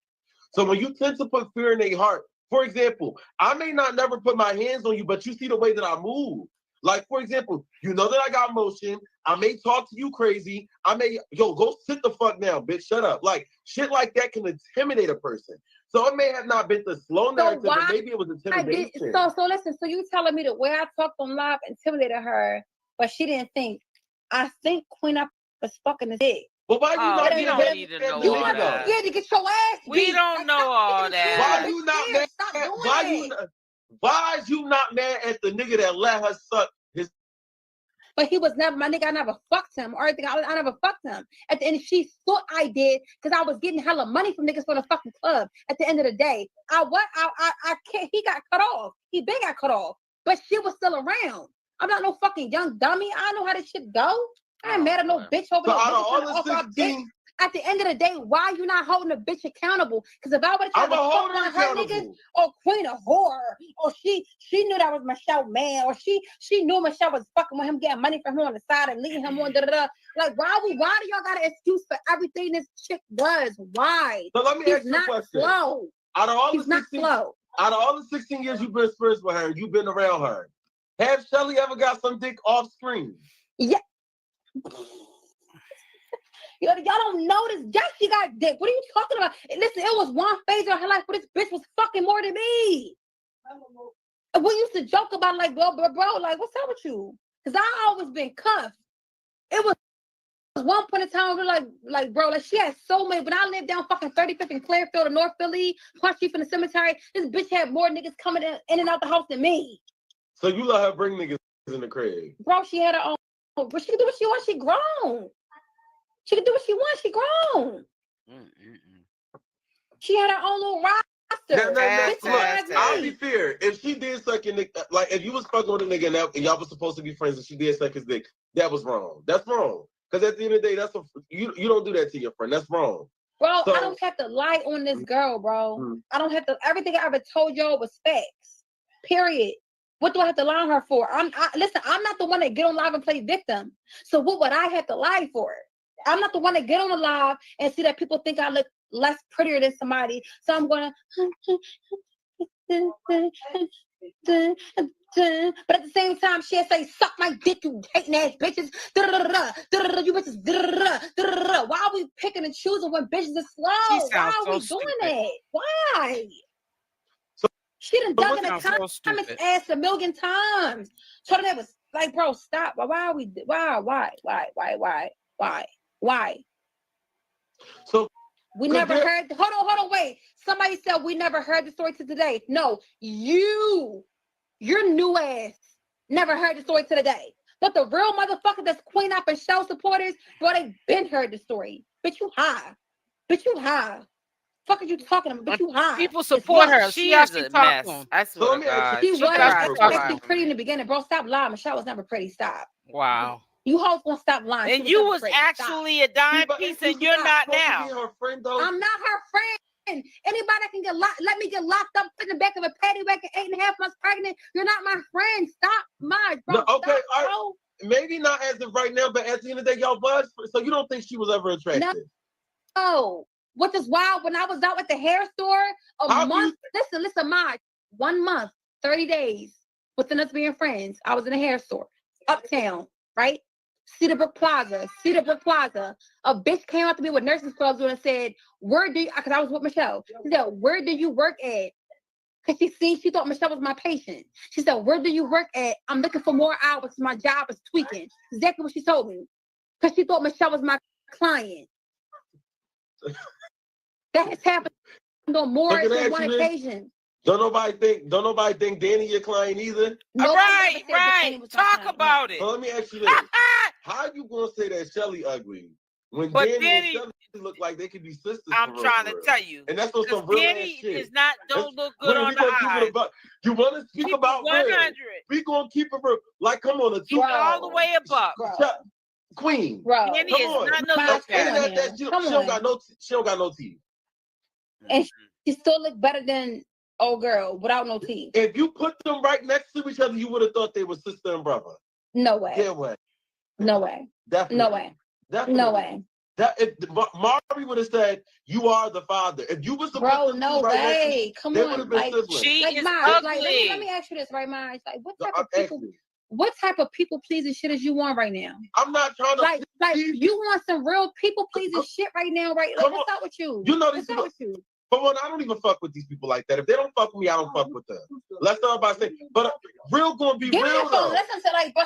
So when you tend to put fear in their heart, for example, I may not never put my hands on you, but you see the way that I move. Like, for example, you know that I got motion. I may talk to you crazy. Go sit the fuck down, bitch. Shut up. Like, shit like that can intimidate a person. So it may have not been the slow narrative, but maybe it was intimidation. So listen, so you telling me the way I talked on live intimidated her, but she didn't think. I think Queen up was fucking the dick. But why you not? You don't need to know all that. Yeah, to get your ass beat. We don't know all that. Why you not mad? Why is you not mad at the nigga that let her suck his? But he was never my nigga. I never fucked him or anything. I never fucked him. At the end, she thought I did because I was getting hella money from niggas for the fucking club. At the end of the day, I can't. He got cut off. He been got cut off, but she was still around. I'm not no fucking young dummy. I know how this shit go. I ain't mad at no bitch over no bitch. At the end of the day, why you not holding a bitch accountable? Because if I would have tried to fuck on her niggas, or Queen a whore, or she knew that was Michelle man, or she knew Michelle was fucking with him, getting money from him on the side and leading him on Like why do y'all got an excuse for everything this chick does? Why? So let me ask you a question. Slow. Out of all the 16 years you've been friends with her, you've been around her. Have Shelly ever got some dick off screen? Yeah. Y'all don't know this. Yes, she got dick. What are you talking about? Listen, it was one phase of her life where this bitch was fucking more than me. We used to joke about like, bro, like, what's up with you? Because I always been cuffed. It was one point in time where like, bro, like she had so many. When I lived down fucking 35th in Clearfield in North Philly, across street from the cemetery, this bitch had more niggas coming in and out the house than me. So you let her bring niggas in the crib? Bro, she had her own. But she can do what she wants. She grown. She can do what she wants. She grown. She had her own little roster. I'll be fair. If she did suck your dick, like if you was fucking with a nigga and y'all was supposed to be friends and she did suck his dick, that was wrong. That's wrong. Because at the end of the day, you don't do that to your friend. That's wrong. Bro, I don't have to lie on this girl, bro. I don't have to. Everything I ever told y'all was facts. Period. What do I have to lie on her for? Listen, I'm not the one that get on live and play victim. So what would I have to lie for? I'm not the one that get on the live and see that people think I look less prettier than somebody. So I'm going to... But at the same time, she'll say, suck my dick, you hating ass bitches. You bitches. Why are we picking and choosing when bitches are slow? Why are we doing that? Why? She done dug in the comments ass a million times. So that was like, bro, stop. Why are we? Why? So we never heard. Hold on, wait. Somebody said we never heard the story to today. No, your new ass never heard the story to today. But the real motherfucker that's Queen Op and show supporters, bro, they been heard the story. Bitch, you high. Fuck are you talking about? Bitch, you high. People support her. She is a mess. I swear to God. She was actually pretty in the beginning, bro. Stop lying. Michelle was never pretty. Stop. Wow. You hoes gonna stop lying. And you was actually a dime piece, and you're not now. I'm not her friend. Anybody that can let me get locked up in the back of a paddy wagon, 8.5 months pregnant. You're not my friend. Stop, Maj, bro. No, okay, all right. Maybe not as of right now, but at the end of the day, y'all was. So you don't think she was ever attractive? No. What is wild? When I was out at the hair store, month. Listen, Maj. 1 month, 30 days within us being friends. I was in a hair store, uptown, right? Cedarbrook Plaza. A bitch came up to me with nurses clubs and said, because I was with Michelle. She said, where do you work at? Because she thought Michelle was my patient. She said, where do you work at? I'm looking for more hours. My job is tweaking. Exactly what she told me. Because she thought Michelle was my client. That has happened on more than one occasion. Don't nobody think Dani your client either? Right. Talk about it. So let me ask you this. How you gonna say that Shelly ugly when Dani and Shelly look like they could be sisters? I'm trying to tell you. And that's on some real ass shit. Don't look good on the eye. You want to speak about 100. We gonna keep it real. Like, come on, keep it all the way above. Queen. Bro. Dani is not no she don't got no teeth. And she still look better than old girl without no teeth. If you put them right next to each other, you would have thought they were sister and brother. No way. Yeah, way. No way. Definitely. No way. Definitely. No way. That if Mari would have said, "You are the father," if you was the no way. Come on, like she is ugly. Let me ask you this, right, Maj? Like, what type of people pleasing shit is you on right now? I'm not trying to like you want some real people pleasing shit right now, right? Like, what's up with you? You know these people. But one, I don't even fuck with these people like that. If they don't fuck with me, I don't fuck with them. Let's start by saying, but real gonna be real though. Listen to like, bro,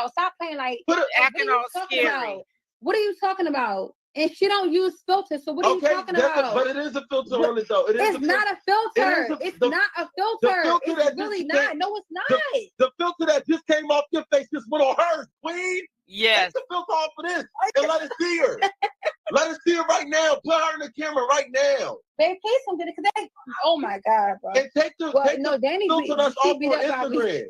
stop playing like, acting all scary. What are you talking about? And she don't use filters, so what are you talking about? But it is a filter on it, though. It's not a filter. It's not a filter. It's really not. No, it's not. The filter that just came off your face just went on hers, Queen. Yes. Take the filter off of this and let us see her. Let us see her right now. Put her in the camera right now. Babe, please don't get it, because oh my God, bro. And take the Dani filter that's off on Instagram.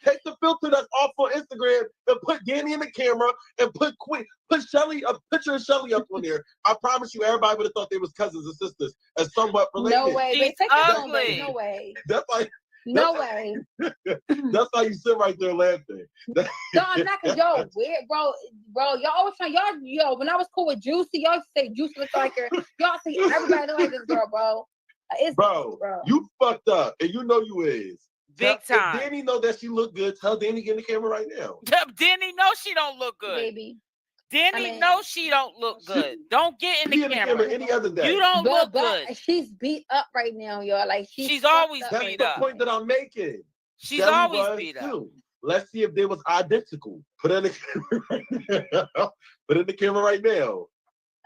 Take the filter that's off on Instagram and put Dani in the camera and put Queen, put Shelly, a picture of Shelly up on there. I promise you, everybody would have thought they was cousins and sisters and somewhat related. No way. She's ugly. No way. That's like. No way. That's how you sit right there laughing. No, I'm not, cause y'all weird, bro. Y'all always trying, when I was cool with Juicy, y'all used to say Juicy looks like her. Y'all see everybody look like this girl, bro. Bro, you fucked up, and you know you is. Big time. If Dani know that she look good, tell Dani get in the camera right now. Dani knows she don't look good. Baby. Dani knows she don't look good. Don't get in the camera. Any other day. You don't look good. She's beat up right now, y'all. Like she's always That's beat the up. point that I'm making. She's always beat up. Too. Let's see if they was identical. Put in the camera right now. Put in the camera right now.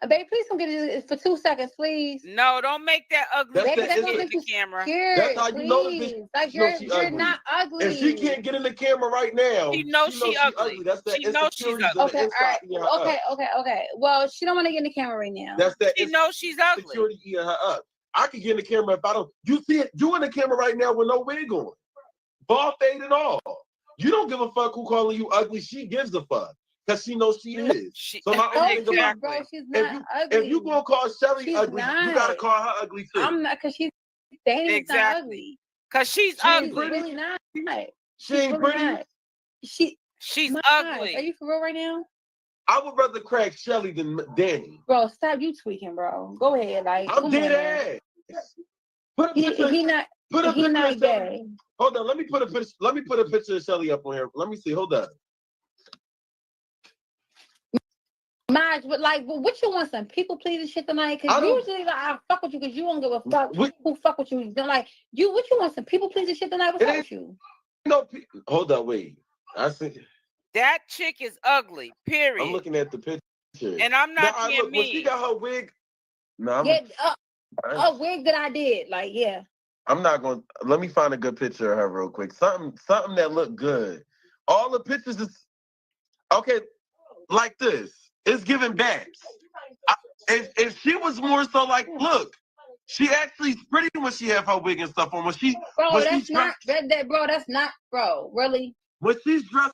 Babe, please don't get it for 2 seconds, please. No, don't make that ugly That's in the camera. That's how you know the bitch. Like you're not ugly. If she can't get in the camera right now, she knows she ugly. That's that she knows she's ugly. Okay, all right. Okay. Well, she don't want to get in the camera right now. That's that. She knows she's ugly. Security eating her up. I can get in the camera if I don't. You see it? You in the camera right now with no wig on, ball fade and all. You don't give a fuck who calling you ugly. She gives a fuck. Because she knows she is. So my only thing about, bro, she's not ugly. If you gonna call Shelly ugly, you gotta call her ugly too. I'm not, because she's Dani's not ugly. Because she's ugly. She's really not. She ain't pretty. Not. She's ugly. Are you for real right now? I would rather crack Shelly than Dani. Bro, stop you tweaking, bro. Go ahead, like I'm dead ass. He not gay. Hold on, let me put a picture of Shelly up on here. Let me see. Hold on. Maj, but what you want, some people pleasing shit tonight? Because usually I fuck with you because you don't give a fuck who fuck with you. Don't like you. What you want, some people pleasing shit tonight? What's up with you? No, hold on, wait. I think that chick is ugly. Period. I'm looking at the picture, and I'm not being mean. When she got her wig, a wig that I did, I'm not going. Let me find a good picture of her real quick. Something that looked good. All the pictures is okay, like this. It's giving babs. If she was more so like, look, she actually is pretty when she have her wig and stuff on. That's not, really. When she's dressed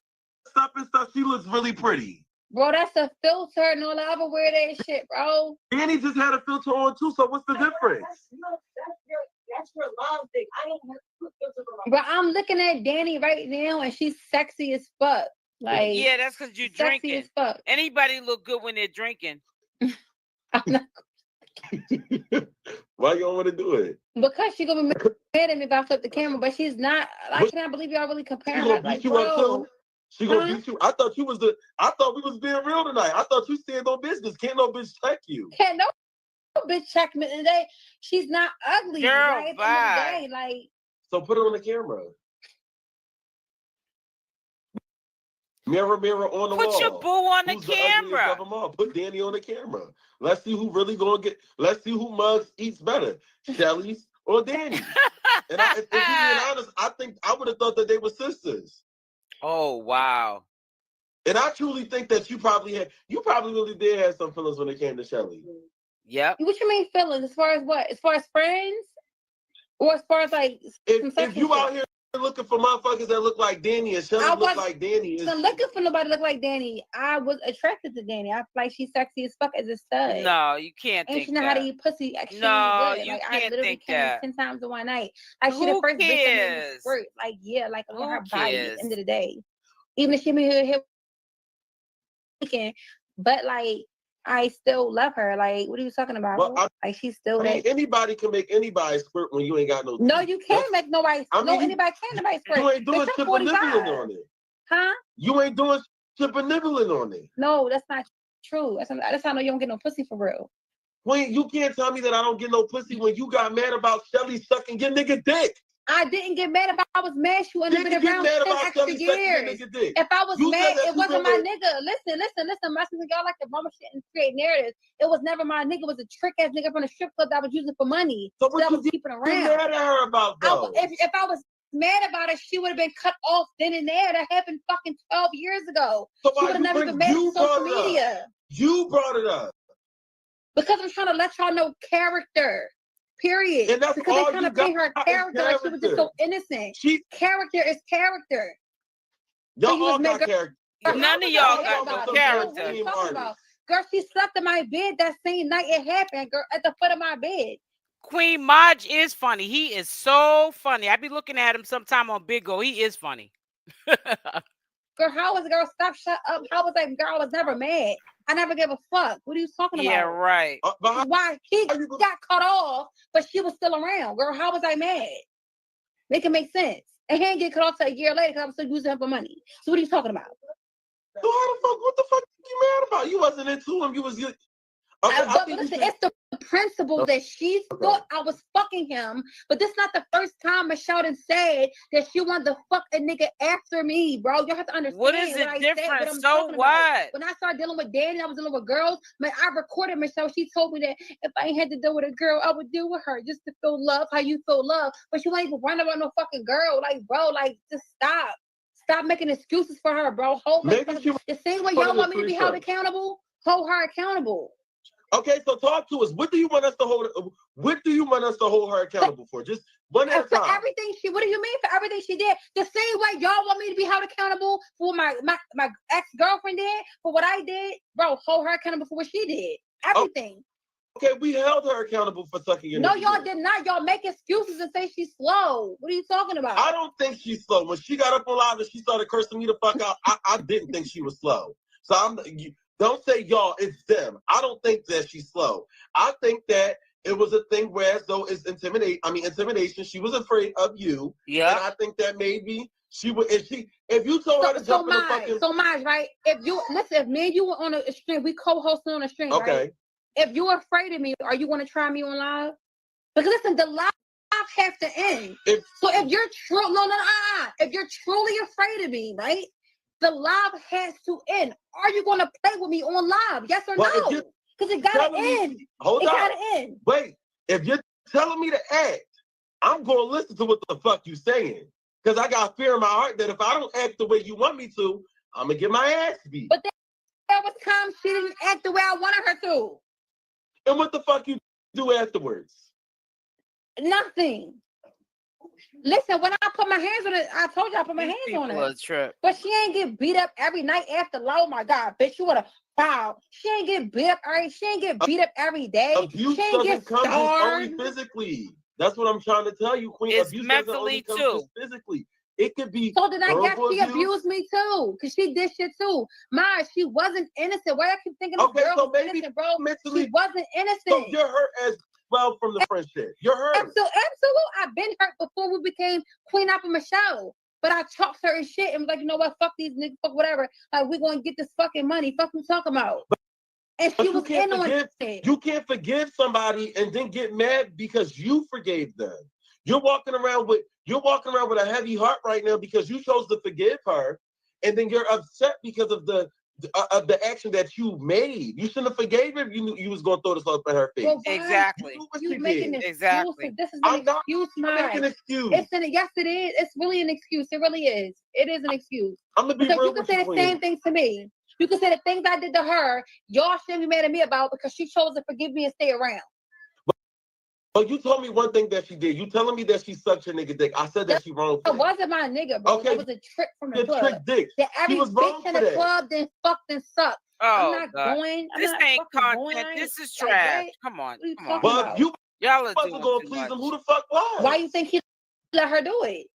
up and stuff, she looks really pretty. Bro, that's a filter and all the other weird ass shit, bro. Dani just had a filter on too, so what's the difference? That's your mom thing. I don't have to put filters on. But I'm looking at Dani right now and she's sexy as fuck. Like, yeah, that's because you're drinking. As fuck. Anybody look good when they're drinking. I'm not. Why you don't want to do it? Because she's gonna be mad at me if I flip the camera, but she's not. I cannot believe y'all really comparing her. She gonna beat you. I thought we was being real tonight. I thought you stand on business. Can't no bitch check you. Can't no bitch check me today. She's not ugly. Girl, right? bye. So put it on the camera. Mirror on the wall. Put your boo on the camera. Put Dani on the camera. Let's see who really gonna get. Let's see who mugs eats better, Shelly's or Dani. And if you're being honest, I think I would have thought that they were sisters. Oh wow! And I truly think that you probably really did have some feelings when it came to Shelly. Yep. What you mean feelings? As far as what? As far as friends, or as far as like if you out here looking for motherfuckers that look like Dani and Shelly look like Dani. I'm looking for nobody look like Dani. I was attracted to Dani. I feel like she's sexy as fuck as a stud. No, you can't think that. And she know how to eat pussy. Actually, no, good. You like, can't I literally think that. 10 times in one night. Like she the first bitch that made me squirt. Like on her body at the end of the day. Even if she made her hip weekend, but I still love her. Like, what are you talking about? Well, she's still anybody can make anybody squirt when you ain't got no. No, you can't make nobody. Anybody can nobody squirt. You ain't doing chip and nibbling on it. Huh? You ain't doing chip and nibbling on it. No, that's not true. That's how I know you don't get no pussy for real. When you can't tell me that I don't get no pussy when you got mad about Shelly sucking your nigga dick. I didn't get mad. If I was mad, she wouldn't have been around 10 extra years. If I was mad, it wasn't my nigga. Listen. My sister, y'all like to bummer shit and create narratives. It was never my nigga. It was a trick ass nigga from the strip club that I was using for money. So what I was keeping around. Mad at her about though? If I was mad about it, she would have been cut off then and there. That happened fucking 12 years ago. So she would have never been mad on social media. You brought it up. Because I'm trying to let y'all know character. Period. And that's because all they're trying to paint her character like she was just so innocent. Character is character. Y'all all got character. None of y'all got no character. What are you talking about? Girl, she slept in my bed that same night it happened, girl, at the foot of my bed. Queen Maj is funny. He is so funny. I be looking at him sometime on Big O. He is funny. Girl, how was girl? Stop, shut up. How was that girl? I was never mad. I never gave a fuck. What are you talking about? Yeah, right. Why he got cut off, but she was still around. Girl, how was I mad? Make it make sense. And he didn't get cut off till a year later because I was still using him for money. So what are you talking about? So what the fuck are you mad about? You wasn't into him. You was listen, it's the principle that she thought I was fucking him, but this is not the first time Michelle said that she wanted to fuck a nigga after me, bro. You have to understand. What is it different? So what? When I started dealing with Dani, I was dealing with girls. Man, I recorded Michelle. She told me that if I ain't had to deal with a girl, I would deal with her just to feel love, how you feel love. But she wasn't even running about no fucking girl. Like, bro, like, just stop. Stop making excuses for her, bro. The same way y'all want me to be held accountable, hold her accountable. Okay, so talk to us. What do you want us to hold her accountable for? Just one at a time. For everything what do you mean for everything she did? The same way y'all want me to be held accountable for my ex-girlfriend did, for what I did, bro, hold her accountable for what she did. Everything. Okay, we held her accountable for sucking your No, y'all did not. Y'all make excuses and say she's slow. What are you talking about? I don't think she's slow. When she got up on live and she started cursing me the fuck out, I didn't think she was slow. So don't say y'all, it's them. I don't think that she's slow. I think that it was a thing where as though it's intimidation. She was afraid of you. Yeah. And I think that maybe she would if you told her to jump in the fucking Maj, right? If me and you were on a stream, we co-hosting on a stream, okay. Right? If you're afraid of me, are you gonna try me on live? Because listen, the live have to end. So if you're if you're truly afraid of me, right? The live has to end. Are you going to play with me on live? Yes or no? Because it got to end. It got to end. Wait, if you're telling me to act, I'm going to listen to what the fuck you saying. Because I got fear in my heart that if I don't act the way you want me to, I'm going to get my ass beat. But there was times she didn't act the way I wanted her to. And what the fuck you do afterwards? Nothing. Listen, when I put my hands on it, I told you I put my hands on it. But she ain't get beat up every night after. Oh my God, bitch, you would have foul. She ain't get beat up every day. Abuse doesn't come just only physically. That's what I'm trying to tell you, Queen. It's abuse mentally doesn't only too. Come just physically. It could be. So then I guess she abused me too, because she did shit too. She wasn't innocent. Why I keep thinking this girl was innocent, bro? She wasn't innocent. So you're hurt as well from the friendship. You're hurt. Absolutely. I've been hurt before we became Queen Apple Michelle. But I talked certain shit and was like, you know what? Fuck these niggas, fuck whatever. Like, we're going to get this fucking money. Fuck you talking about. And she was in on it. You can't forgive somebody and then get mad because you forgave them. You're walking around with a heavy heart right now because you chose to forgive her, and then you're upset because of the action that you made. You shouldn't have forgave her if you knew you was going to throw this up in her face. Well, exactly. You making an exactly. Excuse. This is an excuse, making an excuse. Yes, it is. It's really an excuse. It really is. It is an excuse. I'm gonna be real you can say the same thing to me. You can say the things I did to her, y'all shouldn't be mad at me about because she chose to forgive me and stay around. But you told me one thing that she did. You telling me that she sucked your nigga dick. I said that she wrong for it. It wasn't my nigga, bro. Okay. It was a trick from the club. Trick dick. That every bitch in the club then fucked and sucked. Oh, I'm not going. This ain't content. This is trash. Come on. But if y'all are wasn't gonna please him, who the fuck was? Why you think he let her do it?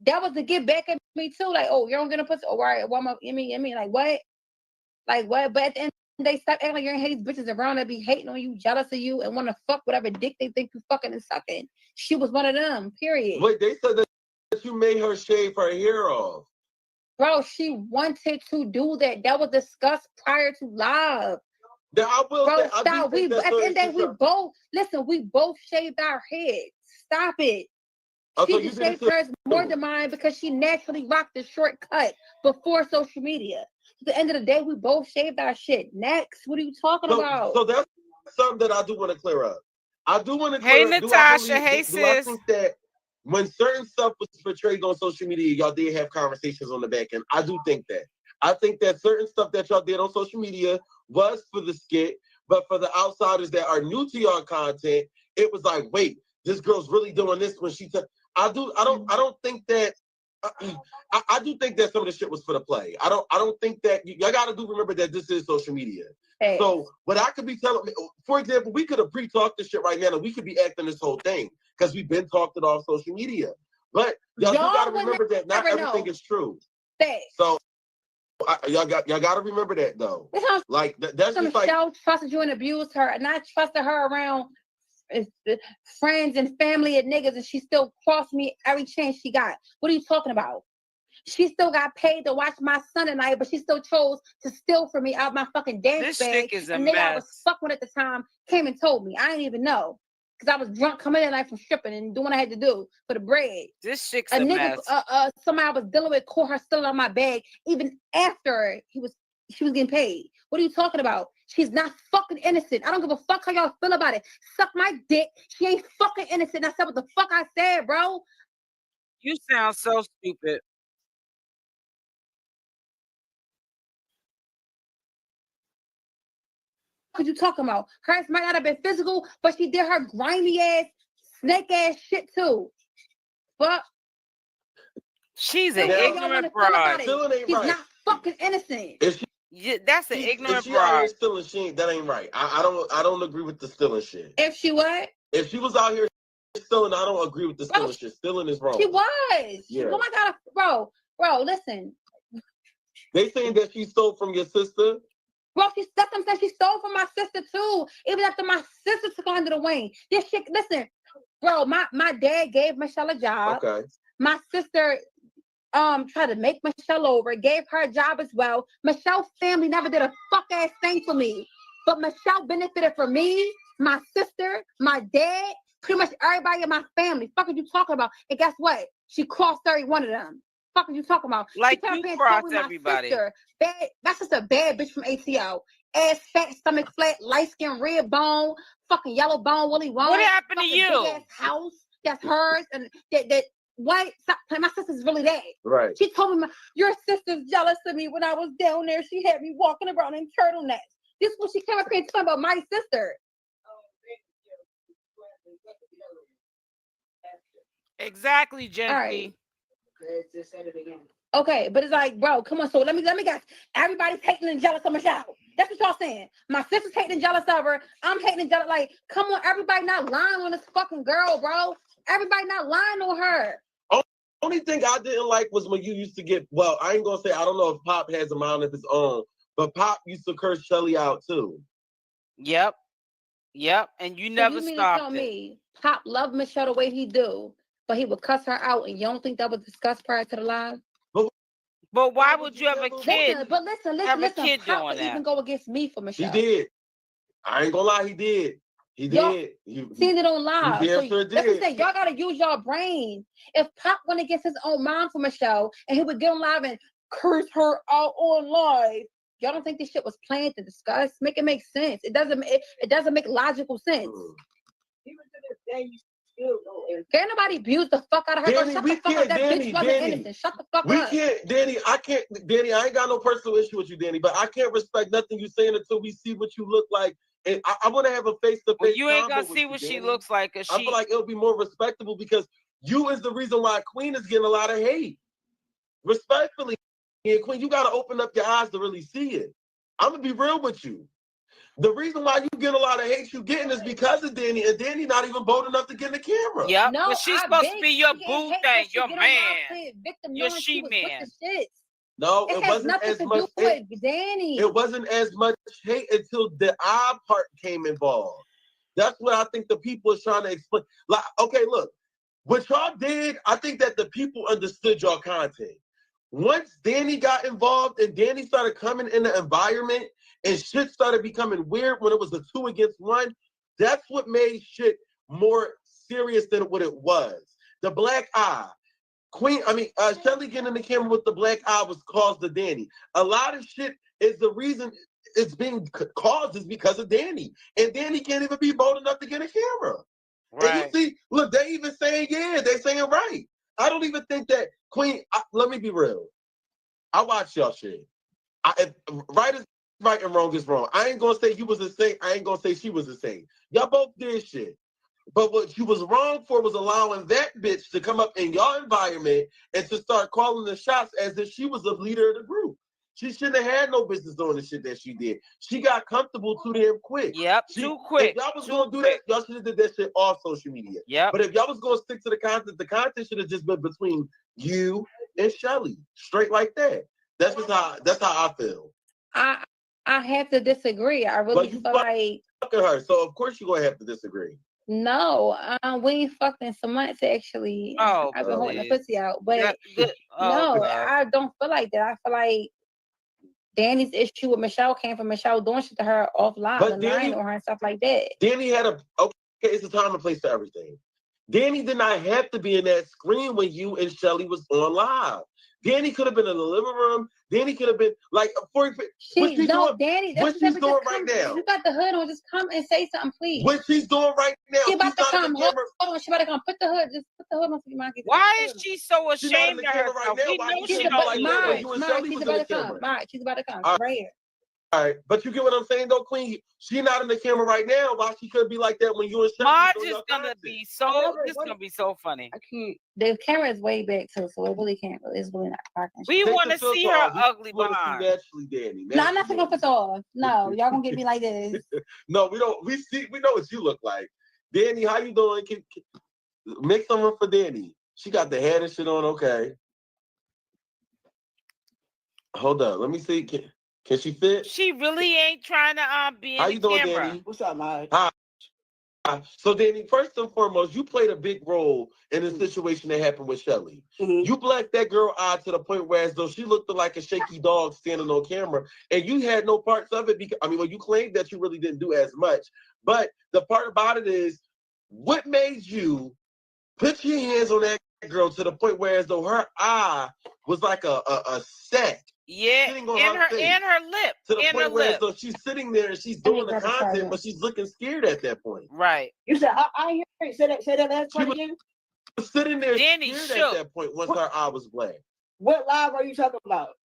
That was to get back at me too. Like, oh, you're gonna put. Oh, right. What am I? I mean, like what? Like what? But at the end. They stop acting like you ain't hate these bitches around that be hating on you, jealous of you, and want to fuck whatever dick they think you fucking and sucking. She was one of them, period. Wait, they said that you made her shave her hair off. Bro, she wanted to do that. That was discussed prior to live. Now, I will bro, say, stop. At the end of the day, we both shaved our heads. Stop it. She just shaved hers more than mine because she naturally rocked the shortcut before social media. At the end of the day, we both shaved our shit. Next, what are you talking about? So that's something that I do want to clear up. I do want to Hey, clear up. Natasha. Hey, do I sis. think that when certain stuff was portrayed on social media, y'all did have conversations on the back end? I do think that. I think that certain stuff that y'all did on social media was for the skit, but for the outsiders that are new to y'all content, it was like, wait, this girl's really doing this when she took. I don't think that. I do think that some of the shit was for the play. I don't think that y'all got to remember that this is social media. Hey. So what I could be telling, for example, we could have pre-talked this shit right now, and we could be acting this whole thing because we've been talked it off social media. But y'all got to remember that not everything is true. Thanks. So y'all got to remember that though. Like that's just like Michelle trusted you and abused her, and I trusted her around friends and family and niggas, and she still crossed me every chance she got. What are you talking about? She still got paid to watch my son tonight, but she still chose to steal from me out my fucking dance bag. And nigga I was fucking at the time came and told me. I didn't even know. Because I was drunk coming in like from stripping and doing what I had to do for the bread. This chick's a mess. Somebody I was dealing with caught her stealing on my bag even after she was getting paid. What are you talking about? She's not fucking innocent. I don't give a fuck how y'all feel about it. Suck my dick. She ain't fucking innocent. I said what the fuck I said, bro. You sound so stupid. What you talking about? Hers might not have been physical, but she did her grimy ass, snake ass shit too. But she's an ignorant broad. She's not fucking innocent. That's an ignorant if she broad. out here stealing shit, that ain't right. I don't agree with the stealing shit. If she what? If she was out here stealing, I don't agree with the stealing shit. Stealing is wrong. She was. Yeah. Oh my God, bro, listen. They saying that she stole from your sister. Bro, that's what I'm saying. She stole from my sister too. Even after my sister took her under the wing. This shit, listen, bro, my dad gave Michelle a job. Okay. My sister tried to make Michelle over, gave her a job as well. Michelle's family never did a fuck ass thing for me. But Michelle benefited from me, my sister, my dad, pretty much everybody in my family. Fuck are you talking about? And guess what? She crossed every one of them. Fuck are you talking about? Like you crossed everybody. That's just a bad bitch from ATL. Ass fat, stomach flat, light skin, red bone, fucking yellow bone, Willy Wonka. What happened to you? Big ass house that's hers, and that white. My sister's really that. Right. She told me your sister's jealous of me when I was down there. She had me walking around in turtlenecks. This is what she came up here and talking about my sister. Exactly, Jenny. Just said it again. Okay, but it's like, bro, come on. So let me guess. Everybody's hating and jealous of Michelle. That's what y'all saying. My sister's hating and jealous of her. I'm hating and jealous. Like, come on, everybody not lying on this fucking girl, bro. Everybody not lying on her. Only thing I didn't like was when you used to get, well, I ain't gonna say, I don't know if Pop has a mind of his own, but Pop used to curse Shelly out too. Yep. And you never stopped me Pop loved Michelle the way he do, but he would cuss her out, and you don't think that was discussed prior to the live? But why would you have a kid? Listen. Kid Pop doing would even go against me for Michelle. He did. I ain't gonna lie, he did. He did. Seen it on live. Y'all gotta use your brain. If Pop went against his own mom for Michelle, and he would get on live and curse her out on live, y'all don't think this shit was planned to discuss? Make it make sense. It doesn't make logical sense. Can't nobody abuse the fuck out of her. Danny, Shut the fuck up. That bitch wasn't innocent. Shut the fuck up. We can't, Danny. Danny, I ain't got no personal issue with you, Danny, but I can't respect nothing you saying until we see what you look like. And I want to have a face-to-face. Well, you ain't gonna see what she looks like. I feel like it'll be more respectable because you is the reason why Queen is getting a lot of hate. Respectfully, and Queen, you gotta open up your eyes to really see it. I'm gonna be real with you. The reason why you get a lot of hate you getting is because of Danny, and Danny not even bold enough to get in the camera. Yep, but she's supposed to be your boo thing, your man, your she-man. No, it wasn't as much hate. Danny. It wasn't as much hate until the I part came involved. That's what I think the people is trying to explain. Like, okay, look, what y'all did, I think that the people understood y'all content. Once Danny got involved and Danny started coming in the environment and shit started becoming weird when it was a 2 against 1, that's what made shit more serious than what it was. The black eye. Shelly getting in the camera with the black eye was caused to Dani. A lot of shit is the reason it's being caused is because of Dani. And Dani can't even be bold enough to get a camera. Right. And you see, look, they even saying, yeah, they're saying right. I don't even think that Queen, let me be real. I watch y'all shit. Right is right and wrong is wrong. I ain't gonna say you was a saint. I ain't gonna say she was a saint. Y'all both did shit. But what you was wrong for was allowing that bitch to come up in your environment and to start calling the shots as if she was the leader of the group. She shouldn't have had no business doing the shit that she did. She got comfortable too damn quick. Yep, too quick. If y'all was gonna do that, y'all should have did that shit off social media. Yep. But if y'all was gonna stick to the content should have just been between you and Shelly, straight like that. That's how I feel. I have to disagree. I really feel like fucking her, so of course you're gonna have to disagree. No, we ain't fucked in some months actually. Oh, I've been holding the pussy out, but God. I don't feel like that. I feel like Dani's issue with Michelle came from Michelle doing shit to her offline, lying on her and stuff like that. Dani had it's a time and place for everything. Dani did not have to be in that screen when you and Shelly was on live. Dani could have been in the living room. Dani could have been like, Dani, what she's doing right now. You got the hood on, just come and say something, please. What she's doing right now. She about to come. Hold on, she about to come. Put the hood on so you might get. Why is she so ashamed of herself? She's about to come. She's about to come. Right here. All right, but you get what I'm saying, though, Queen? She not in the camera right now. Why she could be like that when you and Shelly? This is gonna be so funny. I can't. The camera is way back too, so it really can't. It's really not parking. We want to see her ugly behind. Naturally, Dani. No, I'm not gonna put off. No, y'all gonna get me like this. No, we don't. We know what you look like. Dani, how you doing? Make some room for Dani. She got the head and shit on. Okay. Hold up. Let me see. Can she fit? She really ain't trying to be in the camera. Dani? What's up, Mike? Hi. So, Dani, first and foremost, you played a big role in the situation that happened with Shelly. Mm-hmm. You blacked that girl eye to the point where as though she looked like a shaky dog standing on camera, and you had no parts of it because, you claimed that you really didn't do as much. But the part about it is, what made you put your hands on that girl to the point where as though her eye was like a sack? Yeah, in her lip. To the point where so she's sitting there and she's doing the content, but she's looking scared at that point. Right. You said, I hear you. Say that last part again. She was sitting there Dani scared at that point once her eye was black. What live are you talking about?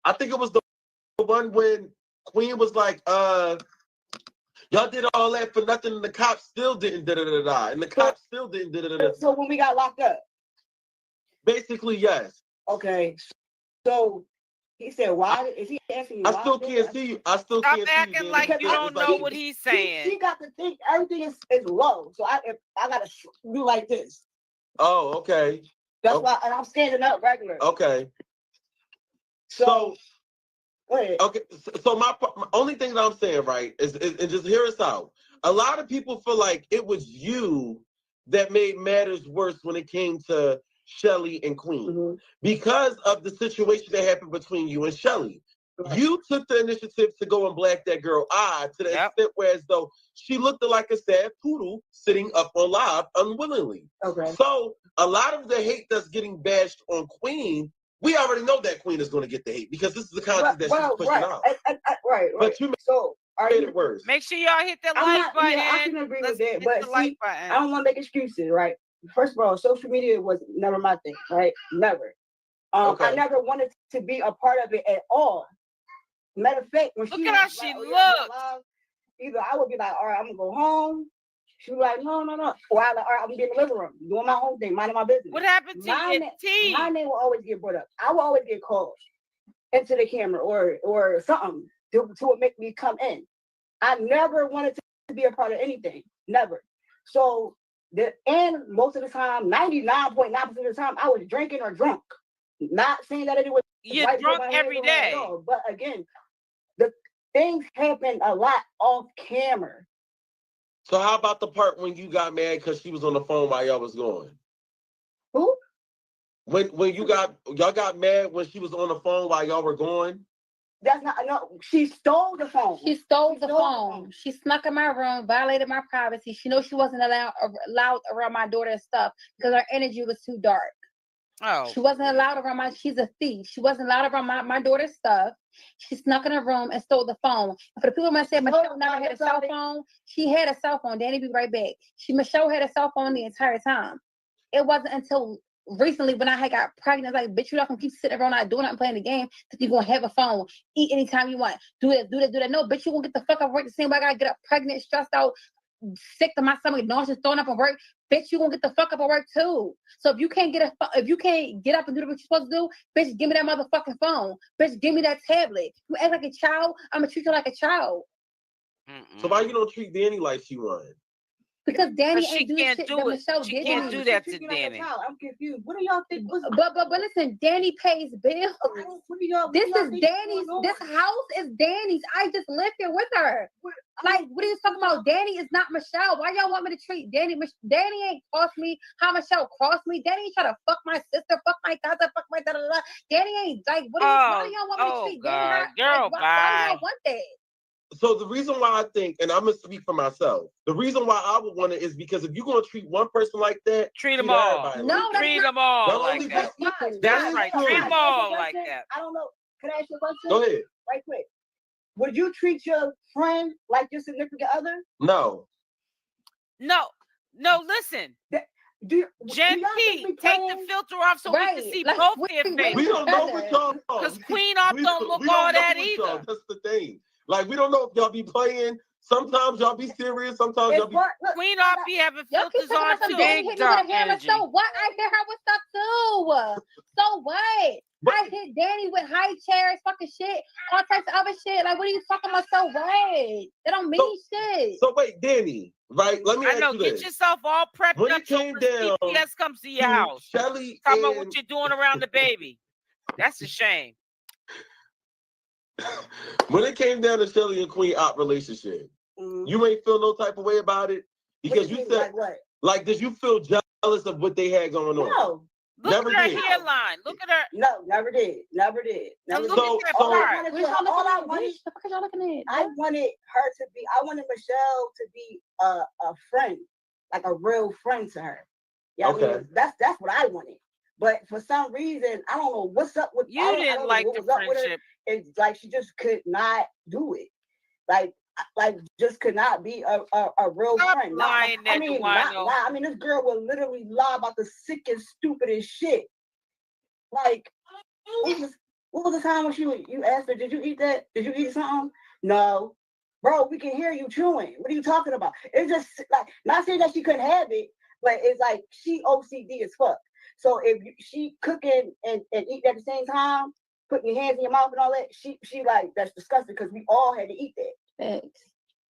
I think it was the one when Queen was like, y'all did all that for nothing and the cops still didn't da-da-da-da. And the cops still didn't da-da-da-da. So when we got locked up? Basically, yes. Okay. So he said, "Why is he asking you?" I still can't see you. I still can't see you. Stop acting like you don't know what he's saying. She got to think everything is low. So I gotta do like this. Oh, okay. That's why, and I'm standing up regular. Okay. So go ahead. Okay. So my only thing that I'm saying, right, is just hear us out. A lot of people feel like it was you that made matters worse when it came to Shelly and Queen because of the situation that happened between you and Shelly. Right. You took the initiative to go and black that girl eye to the extent where as though she looked like a sad poodle sitting up on live unwillingly. Okay. So a lot of the hate that's getting bashed on Queen, we already know that Queen is going to get the hate because this is the content that she's pushing out. Right. But you made it worse. Make sure y'all hit that like button. Yeah, I can agree with that, but see, I don't want to make excuses, right? First of all, social media was never my thing, right? Never. I never wanted to be a part of it at all. Matter of fact, when look at how she looked. Either I would be like, all right, I'm gonna go home. She was like, no. Or I like, all right, I'm gonna be in the living room, doing my own thing, minding my business. What happened to your team? My name will always get brought up. I will always get called into the camera or something to make me come in. I never wanted to be a part of anything. Never. So and most of the time, 99.9% of the time, I was drinking or drunk. Not saying that it was you're drunk every day. But again, the things happen a lot off camera. So how about the part when you got mad because she was on the phone while y'all was going? Who? When y'all got mad when she was on the phone while y'all were going? That's not no. She stole the phone. She stole the phone. She snuck in my room, violated my privacy. She knows she wasn't allowed around my daughter and stuff because her energy was too dark. Oh. She wasn't allowed around she's a thief. She wasn't allowed around my daughter's stuff. She snuck in her room and stole the phone. And for the people who said Michelle never had a cell phone, she had a cell phone. Danny, be right back. Michelle had a cell phone the entire time. It wasn't until recently when I had got pregnant, like, bitch, you're not gonna keep sitting around not doing nothing, playing the game, that you're gonna have a phone, eat anytime you want, do this, do that. No, bitch, you gonna get the fuck up work the same way I gotta get up pregnant, stressed out, sick to my stomach, nauseous, throwing up at work. Bitch, you gonna get the fuck up at work too. So if you can't get up and do what you're supposed to do, bitch, give me that motherfucking phone. Bitch, give me that tablet. You act like a child, I'm gonna treat you like a child. So why you don't treat Dani like she won? Because Dani she can't do it. She can't do that to Dani. I'm confused. What do y'all think? But listen, Dani pays bills. This is Dani's. This house is Dani's. I just live here with her. Like, what are you talking about? Dani is not Michelle. Why y'all want me to treat Dani? Dani ain't cost me how Michelle cost me. Dani ain't try to fuck my sister, fuck my cousin, fuck my da-da-da. Dani ain't like, why do y'all want me to treat Dani? Girl, why do y'all want that? So the reason why I think, and I'm gonna speak for myself, the reason why I would want it is because if you're gonna treat one person like that, treat them all. No, treat them all like that. That's right. Treat them all like that. I don't know. Can I ask you a question? Go ahead. Right quick. Would you treat your friend like your significant other? No. No, listen. Gen P, take the filter off so we can see both their faces. We don't know what y'all are. Because Queen Op don't look all that either. That's the thing. Like, we don't know if y'all be playing. Sometimes y'all be serious. Sometimes y'all be... Queen Op be having filters on too. Big dark energy. So what? I hit her with stuff too. So what? I hit Dani with high chairs, fucking shit, all types of other shit. Like, what are you talking about? So what? That don't mean shit. So wait, Dani, right? Let me ask you this. Get yourself all prepped up so when CPS comes to your house. Shelly Talk about what you're doing around the baby. That's a shame. When it came down to Shelly and Queen Op relationship, you ain't feel no type of way about it? Because you said, like, did you feel jealous of what they had going on? No. Look at her hairline. Look at her. No, never did. Never did. Never did. Look at that part. I wanted her to be, I wanted Michelle to be a friend, like a real friend to her. Yeah, okay. I mean, that's what I wanted. But for some reason, I don't know what's up with you. Didn't like the friendship. It's like she just could not do it. Like just could not be a real friend. Lying I mean, lie. I mean, this girl will literally lie about the sickest, stupidest shit. Like, what was the time when you asked her, did you eat that? Did you eat something? No. Bro, we can hear you chewing. What are you talking about? It's just like, not saying that she couldn't have it, but it's like she OCD as fuck. So if she cooking and eating at the same time, putting your hands in your mouth and all that, she like, that's disgusting because we all had to eat that. Thanks.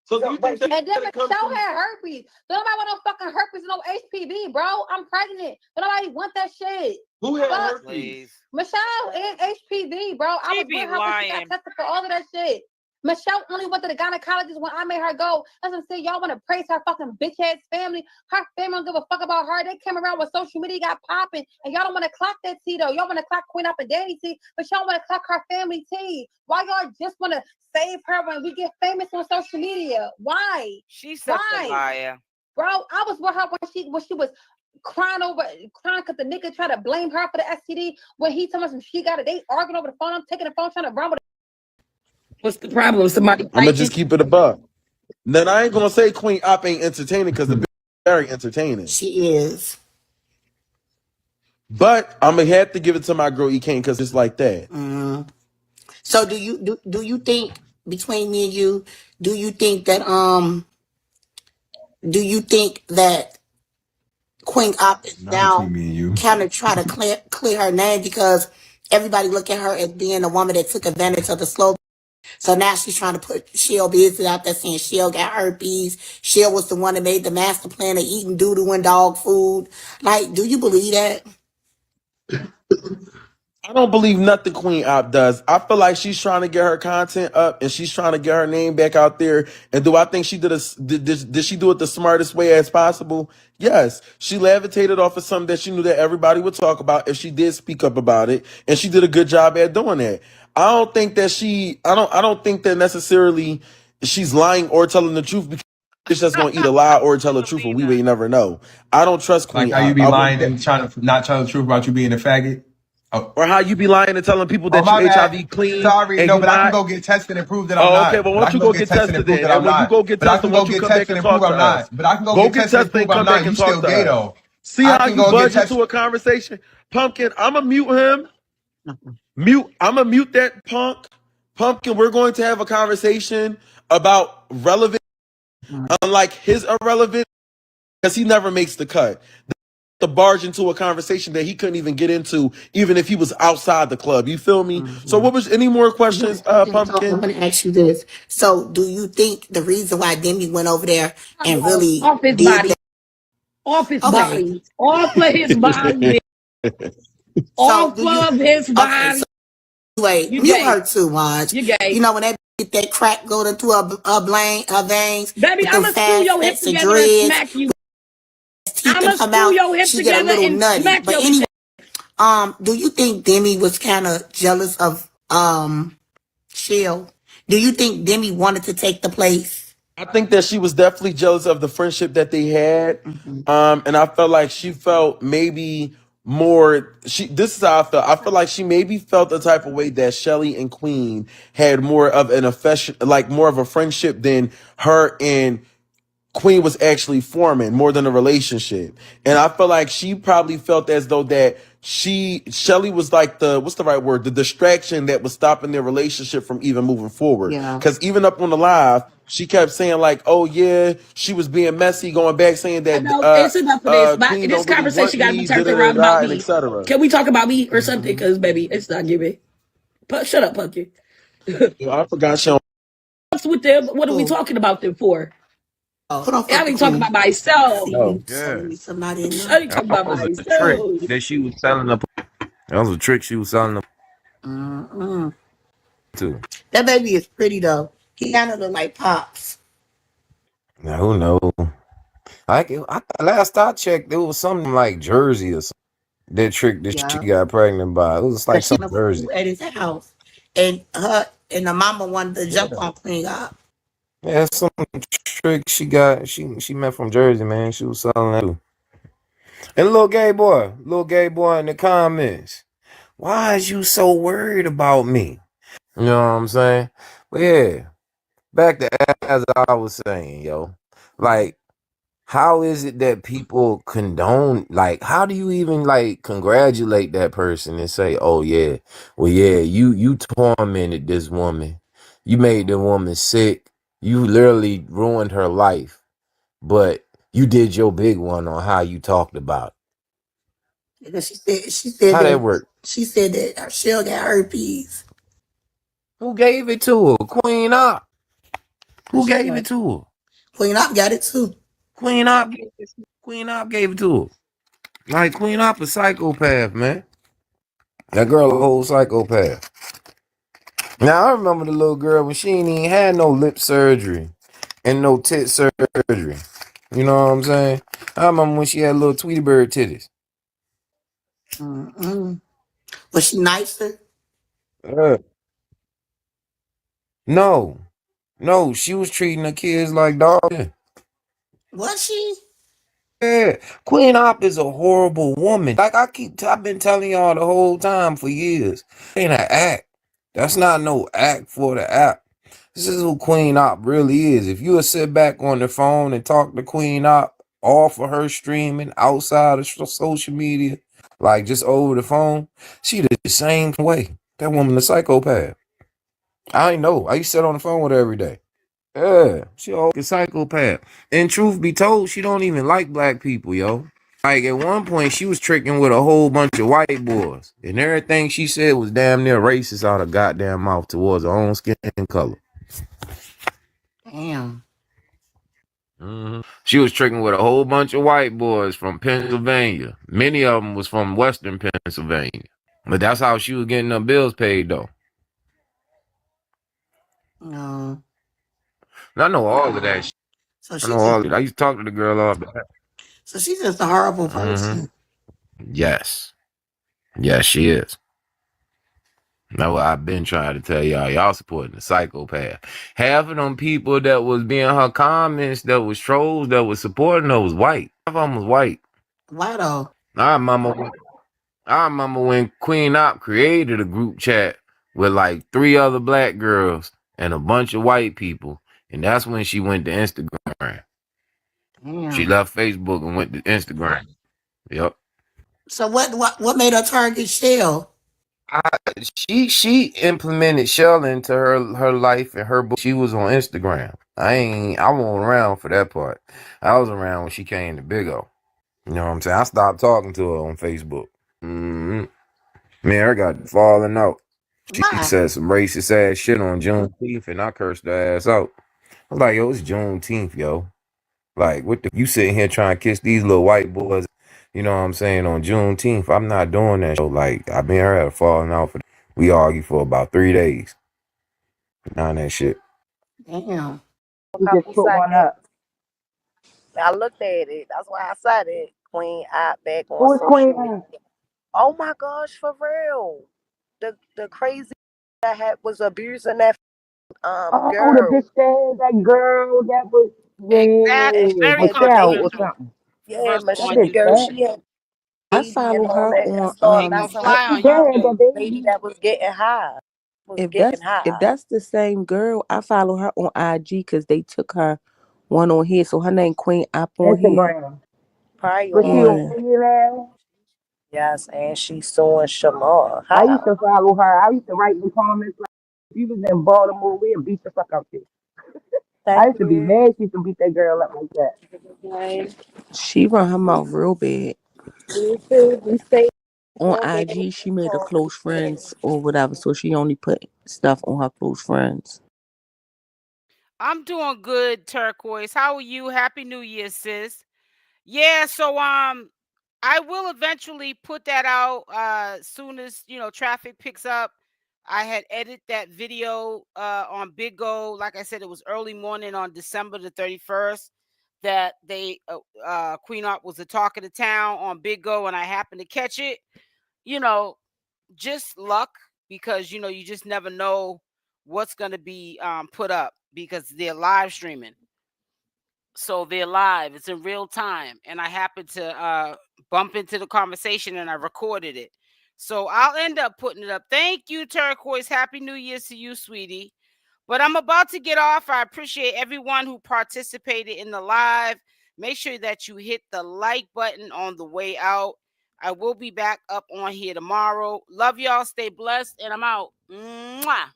So and then Michelle had herpes. Don't nobody want no fucking herpes, no HPV, bro. I'm pregnant. Don't nobody want that shit. Who had herpes? Michelle and HPV, bro. I was with her when she got tested for all of that shit. Michelle only went to the gynecologist when I made her go. As I said, y'all want to praise her fucking bitch ass family. Her family don't give a fuck about her. They came around when social media got popping, and y'all don't want to clock that tea though. Y'all want to clock Queen Up and Dani tea, but y'all want to clock her family tea. Why y'all just want to save her when we get famous on social media? Why? She's such a liar, bro. I was with her when she was crying because the nigga tried to blame her for the STD when he told us she got it. They arguing over the phone. I'm taking the phone trying to run with. What's the problem? Somebody. I'm gonna just keep it above. Then I ain't gonna say Queen Op ain't entertaining because the bitch is very entertaining. She is. But I'm gonna have to give it to my girl Ekane because it's like that. So do you think, between me and you, do you think that Queen Op is now kind of try to clear her name because everybody look at her as being a woman that took advantage of the slow. So now she's trying to put 𝗪𝗛𝗧𝗖𝗛 out there saying 𝗪𝗛 got herpes. 𝗪𝗛 was the one that made the master plan of eating doo-doo and dog food. Like, do you believe that? I don't believe nothing Queen Op does. I feel like she's trying to get her content up and she's trying to get her name back out there. And do I think she did she do it the smartest way as possible? Yes. She levitated off of something that she knew that everybody would talk about if she did speak up about it. And she did a good job at doing that. I don't think that I don't think that necessarily she's lying or telling the truth, because it's just gonna either lie or tell the truth, and we may never know. I don't trust Queen. Like how you be lying and not telling the truth about you being a faggot. Oh. Or how you be lying and telling people that you HIV clean. Sorry, no, but I can go get tested and prove that I'm not. Okay, but why don't you go get tested then? And when you go get tested, why don't you come back and talk to us? But I can go get tested and come back and talk to us. See how you budge into a conversation? Pumpkin, I'm gonna mute him. I'm gonna mute that punk. Pumpkin, we're going to have a conversation about relevant, unlike his irrelevant, because he never makes the cut. To barge into a conversation that he couldn't even get into, even if he was outside the club. You feel me? So what was any more questions, Pumpkin? I'm gonna ask you this. So do you think the reason why Demi went over there and really off his body, off his body, off of his body, off of his body? Wait, mute her too, Waj. You know when that get that crack go into her veins, baby, I'ma screw your hips together and smack you. I'ma screw your hips together and smack your. But anyway, do you think Demi was kind of jealous of Shell? Do you think Demi wanted to take the place? I think that she was definitely jealous of the friendship that they had, and I felt like she felt maybe more. This is how I felt. I feel like she maybe felt the type of way that Shelly and Queen had more of an affection, like more of a friendship than her and Queen was actually forming, more than a relationship. And I feel like she probably felt as though that Shelly was like what's the right word? The distraction that was stopping their relationship from even moving forward. Because even up on the live, she kept saying like, oh yeah, she was being messy, going back saying that it's enough of this. But this conversation got to be turned around about me. Can we talk about me or something? Because baby, it's not giving. Shut up, Pumpkin. I forgot she. With them, what are we talking about them for? I ain't talking about myself. Oh, yeah. I ain't talking about myself. That she was telling the. That was a trick she was telling them. Too. That baby is pretty though. He kind of look like Pops. Now who knows? Last I checked, there was something like Jersey or something. That trick that she got pregnant by. It was like some Jersey at his house, and her and the mama wanted to jump on Queen up. Yeah, some trick she got. She met from Jersey, man. She was selling that too. And little gay boy in the comments. Why is you so worried about me? You know what I'm saying? But yeah, back to as I was saying, yo. Like, how is it that people condone, like, how do you even, like, congratulate that person and say, oh, yeah, well, yeah, you tormented this woman. You made the woman sick. You literally ruined her life. But you did your big one on how you talked about it. Because she said how that work? She said that Shell got herpes. Who gave it to her? Queen Op. Who gave it to her? Queen Op got it too. Queen Op gave it to her. Like, Queen Op a psychopath, man. That girl a whole psychopath. Now, I remember the little girl when she ain't even had no lip surgery and no tit surgery. You know what I'm saying? I remember when she had little Tweety Bird titties. Was she nicer? No, she was treating the kids like dogs. Was she? Yeah, Queen Op is a horrible woman. Like I've been telling y'all the whole time for years. Ain't an act. That's not no act for the app. This is who Queen Op really is. If you would sit back on the phone and talk to Queen Op off of her streaming outside of social media, like just over the phone, she the same way. That woman a psychopath. I know. I used to sit on the phone with her every day. Yeah, she a psychopath. And truth be told, she don't even like black people, yo. Like at one point, she was tricking with a whole bunch of white boys, and everything she said was damn near racist out of goddamn mouth towards her own skin color. Damn. She was tricking with a whole bunch of white boys from Pennsylvania. Many of them was from Western Pennsylvania, but that's how she was getting her bills paid, though. No. I know all of that. I know all of it. I used to talk to the girl all the time. So she's just a horrible person. Yes, she is. That's what I've been trying to tell y'all. Y'all supporting the psychopath. Half of them people that was being her comments, that was trolls, that was supporting her was white. Half of them was white. Why though? I remember when Queen Op created a group chat with like 3 other black girls and a bunch of white people. And that's when she went to Instagram. Damn. She left Facebook and went to Instagram. Yep. So what made her target Shell? She implemented Shell into her life and her book. She was on Instagram. I wasn't around for that part. I was around when she came to Big O. You know what I'm saying? I stopped talking to her on Facebook. Mm-hmm. Man, I got falling out. She said some racist ass shit on Juneteenth and I cursed her ass out. I was like, yo, it's Juneteenth, yo. Like, what the you sitting here trying to kiss these little white boys, you know what I'm saying, on Juneteenth. I'm not doing that. So, like, I mean, her had a falling out for that. We argued for about 3 days. None of that shit. Damn. You just put one up. I looked at it. That's why I said it. Queen Op back on Who is social Queen? media. Oh my gosh, for real. The crazy that was abusing that Oh, girl. the bitch that girl that was Michelle or something. Yeah, Michelle girl, she had I follow her on baby that was getting high. If that's the same girl, I follow her on IG because they took her one on here. So her name Queen Op on Instagram. Probably But she on yes, and she's suing Shamar. I used to follow her. I used to write in the comments like, if you was in Baltimore, we'd beat the fuck out there. I used to be mad she used to beat that girl up like that. She run her mouth real bad. We say on IG, she made her close friends or whatever, so she only put stuff on her close friends. I'm doing good, Turquoise. How are you? Happy New Year, sis. Yeah, so I will eventually put that out soon as traffic picks up. I had edited that video on Big Go. Like I said, it was early morning on December the 31st that they Queen Art was the talk of the town on Big Go, and I happened to catch it. Just luck, because you just never know what's going to be put up because they're live streaming. So they're live, it's in real time, and I happened to bump into the conversation and I recorded it. So I'll end up putting it up. Thank you, Turquoise. Happy New Year's to you, sweetie. But I'm about to get off. I appreciate everyone who participated in the live. Make sure that you hit the like button on the way out. I will be back up on here tomorrow. Love y'all. Stay blessed, and I'm out. Mwah.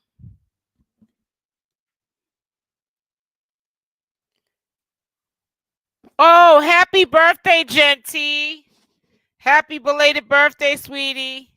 Oh, happy birthday, Genty. Happy belated birthday, sweetie.